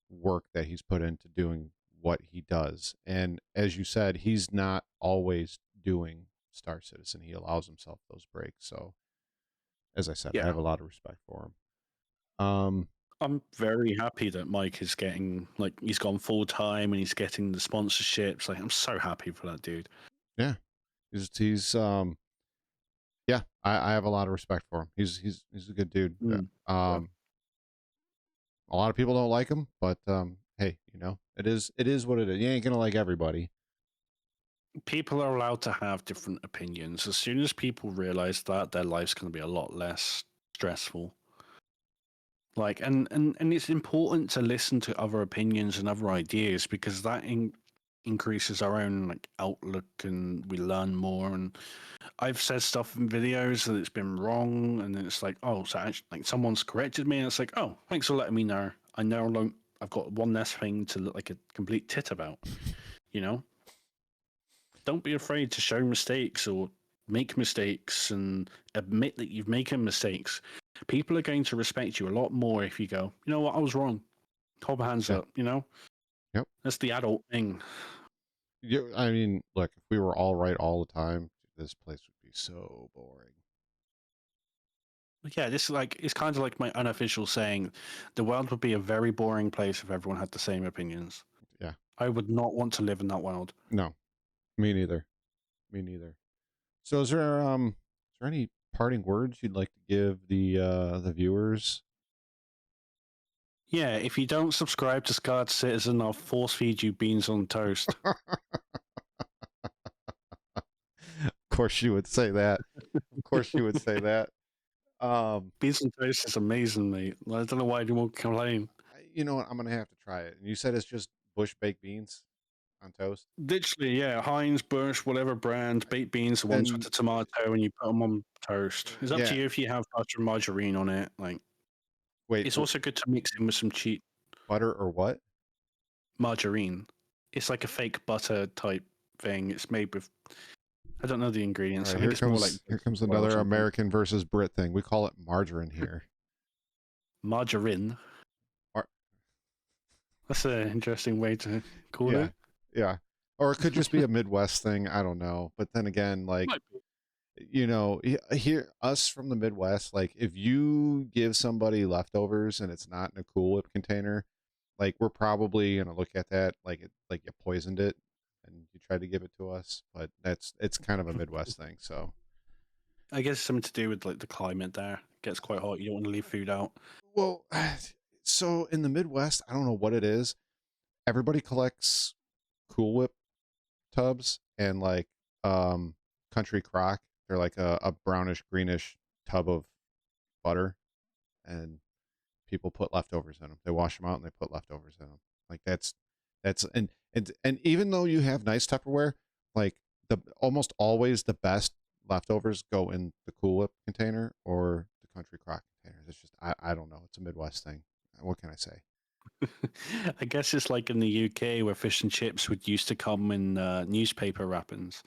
work that he's put into doing what he does. And as you said, he's not always doing Star Citizen. He allows himself those breaks. So, as I said, I Yeah. have a lot of respect for him. I'm very happy that Mike is getting, like, he's gone full time and he's getting the sponsorships. Like, I'm so happy for that dude. Yeah, he's yeah, I have a lot of respect for him. He's a good dude. Yeah. A lot of people don't like him, but hey, it is what it is. You ain't gonna like everybody. People are allowed to have different opinions. As soon as people realize that, their life's going to be a lot less stressful. Like, and it's important to listen to other opinions and other ideas, because that increases our own like outlook and we learn more. And I've said stuff in videos that it's been wrong, and then it's like, oh, so actually, like, someone's corrected me, and it's like, oh, thanks for letting me know. I now don't. I've got one less thing to look like a complete tit about. Don't be afraid to show mistakes or make mistakes and admit that you've making mistakes. People are going to respect you a lot more if you go, you know what, I was wrong. Hold my hands Yeah. up, you know? Yep. That's the adult thing. I mean, look, if we were all right all the time, this place would be so boring. Yeah, this is like it's kind of like my unofficial saying. The world would be a very boring place if everyone had the same opinions. Yeah. I would not want to live in that world. No, me neither. Me neither. So is there any parting words you'd like to give the viewers? Yeah, if you don't subscribe to Scarred Citizen, I'll force feed you beans on toast. Of course you would say that. Of course you would say that. Beans on toast is amazing, mate. I don't know why you won't complain. You know what? I'm gonna have to try it. And you said it's just bush baked beans on toast. Literally, yeah. Heinz, Bush, whatever brand, baked beans, the ones with Then the tomato, and you put them on toast. It's up to yeah. you if you have butter and margarine on it. Like, Wait, it's also good to mix in with some cheap butter or what? margarine. It's like a fake butter type thing. It's made with I don't know the All ingredients. right, I think it's more like here comes oil or another something. American versus Brit thing. We call it margarine here. Margarine. Mar- That's an interesting way to call yeah, it. yeah. Or it could just be a Midwest thing. I don't know. But then again, like Might be. you know, here us from the Midwest, like if you give somebody leftovers and it's not in a Cool Whip container, like we're probably gonna look at that like like you poisoned it and you tried to give it to us. But it's kind of a Midwest thing. So I guess it's something to do with like the climate there. It gets quite hot. You don't want to leave food out. well, so in the Midwest, I don't know what it is. Everybody collects Cool Whip tubs and like Country Crock. They're like a brownish greenish tub of butter, and people put leftovers in them. They wash them out and they put leftovers in them. Like that's and even though you have nice Tupperware, like the almost always the best leftovers go in the Cool Whip container or the Country Crock containers. It's just I don't know. It's a Midwest thing. What can I say? I guess it's like in the UK where fish and chips would used to come in newspaper wrappings.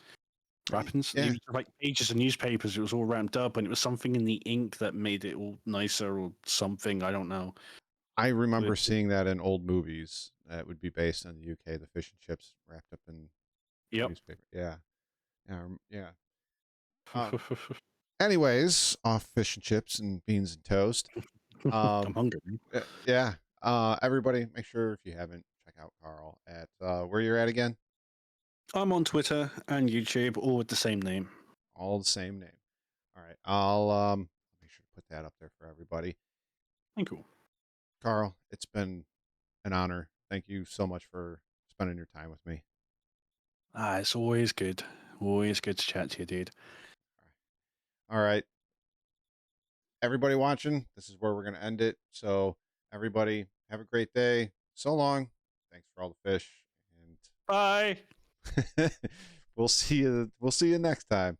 Wrappings? Yeah, Like pages of newspapers. It was all ramped up, and it was something in the ink that made it all nicer or something. I don't know. I But remember seeing that in old movies that would be based in the UK. The fish and chips wrapped up in yep. newspaper. Yeah, yeah. Um, anyways, off fish and chips and beans and toast. I'm Um, hungry. yeah. Everybody, make sure if you haven't, check out Carl at where you're at again. I'm on Twitter and YouTube, all with the same name. All the same name. All right, I'll make sure to put that up there for everybody. Thank you. Carl, it's been an honor. Thank you so much for spending your time with me. It's always good. Always good to chat to you, dude. All right. Everybody watching, this is where we're going to end it. So, everybody, have a great day. So long. Thanks for all the fish. Bye. And we'll see you next time.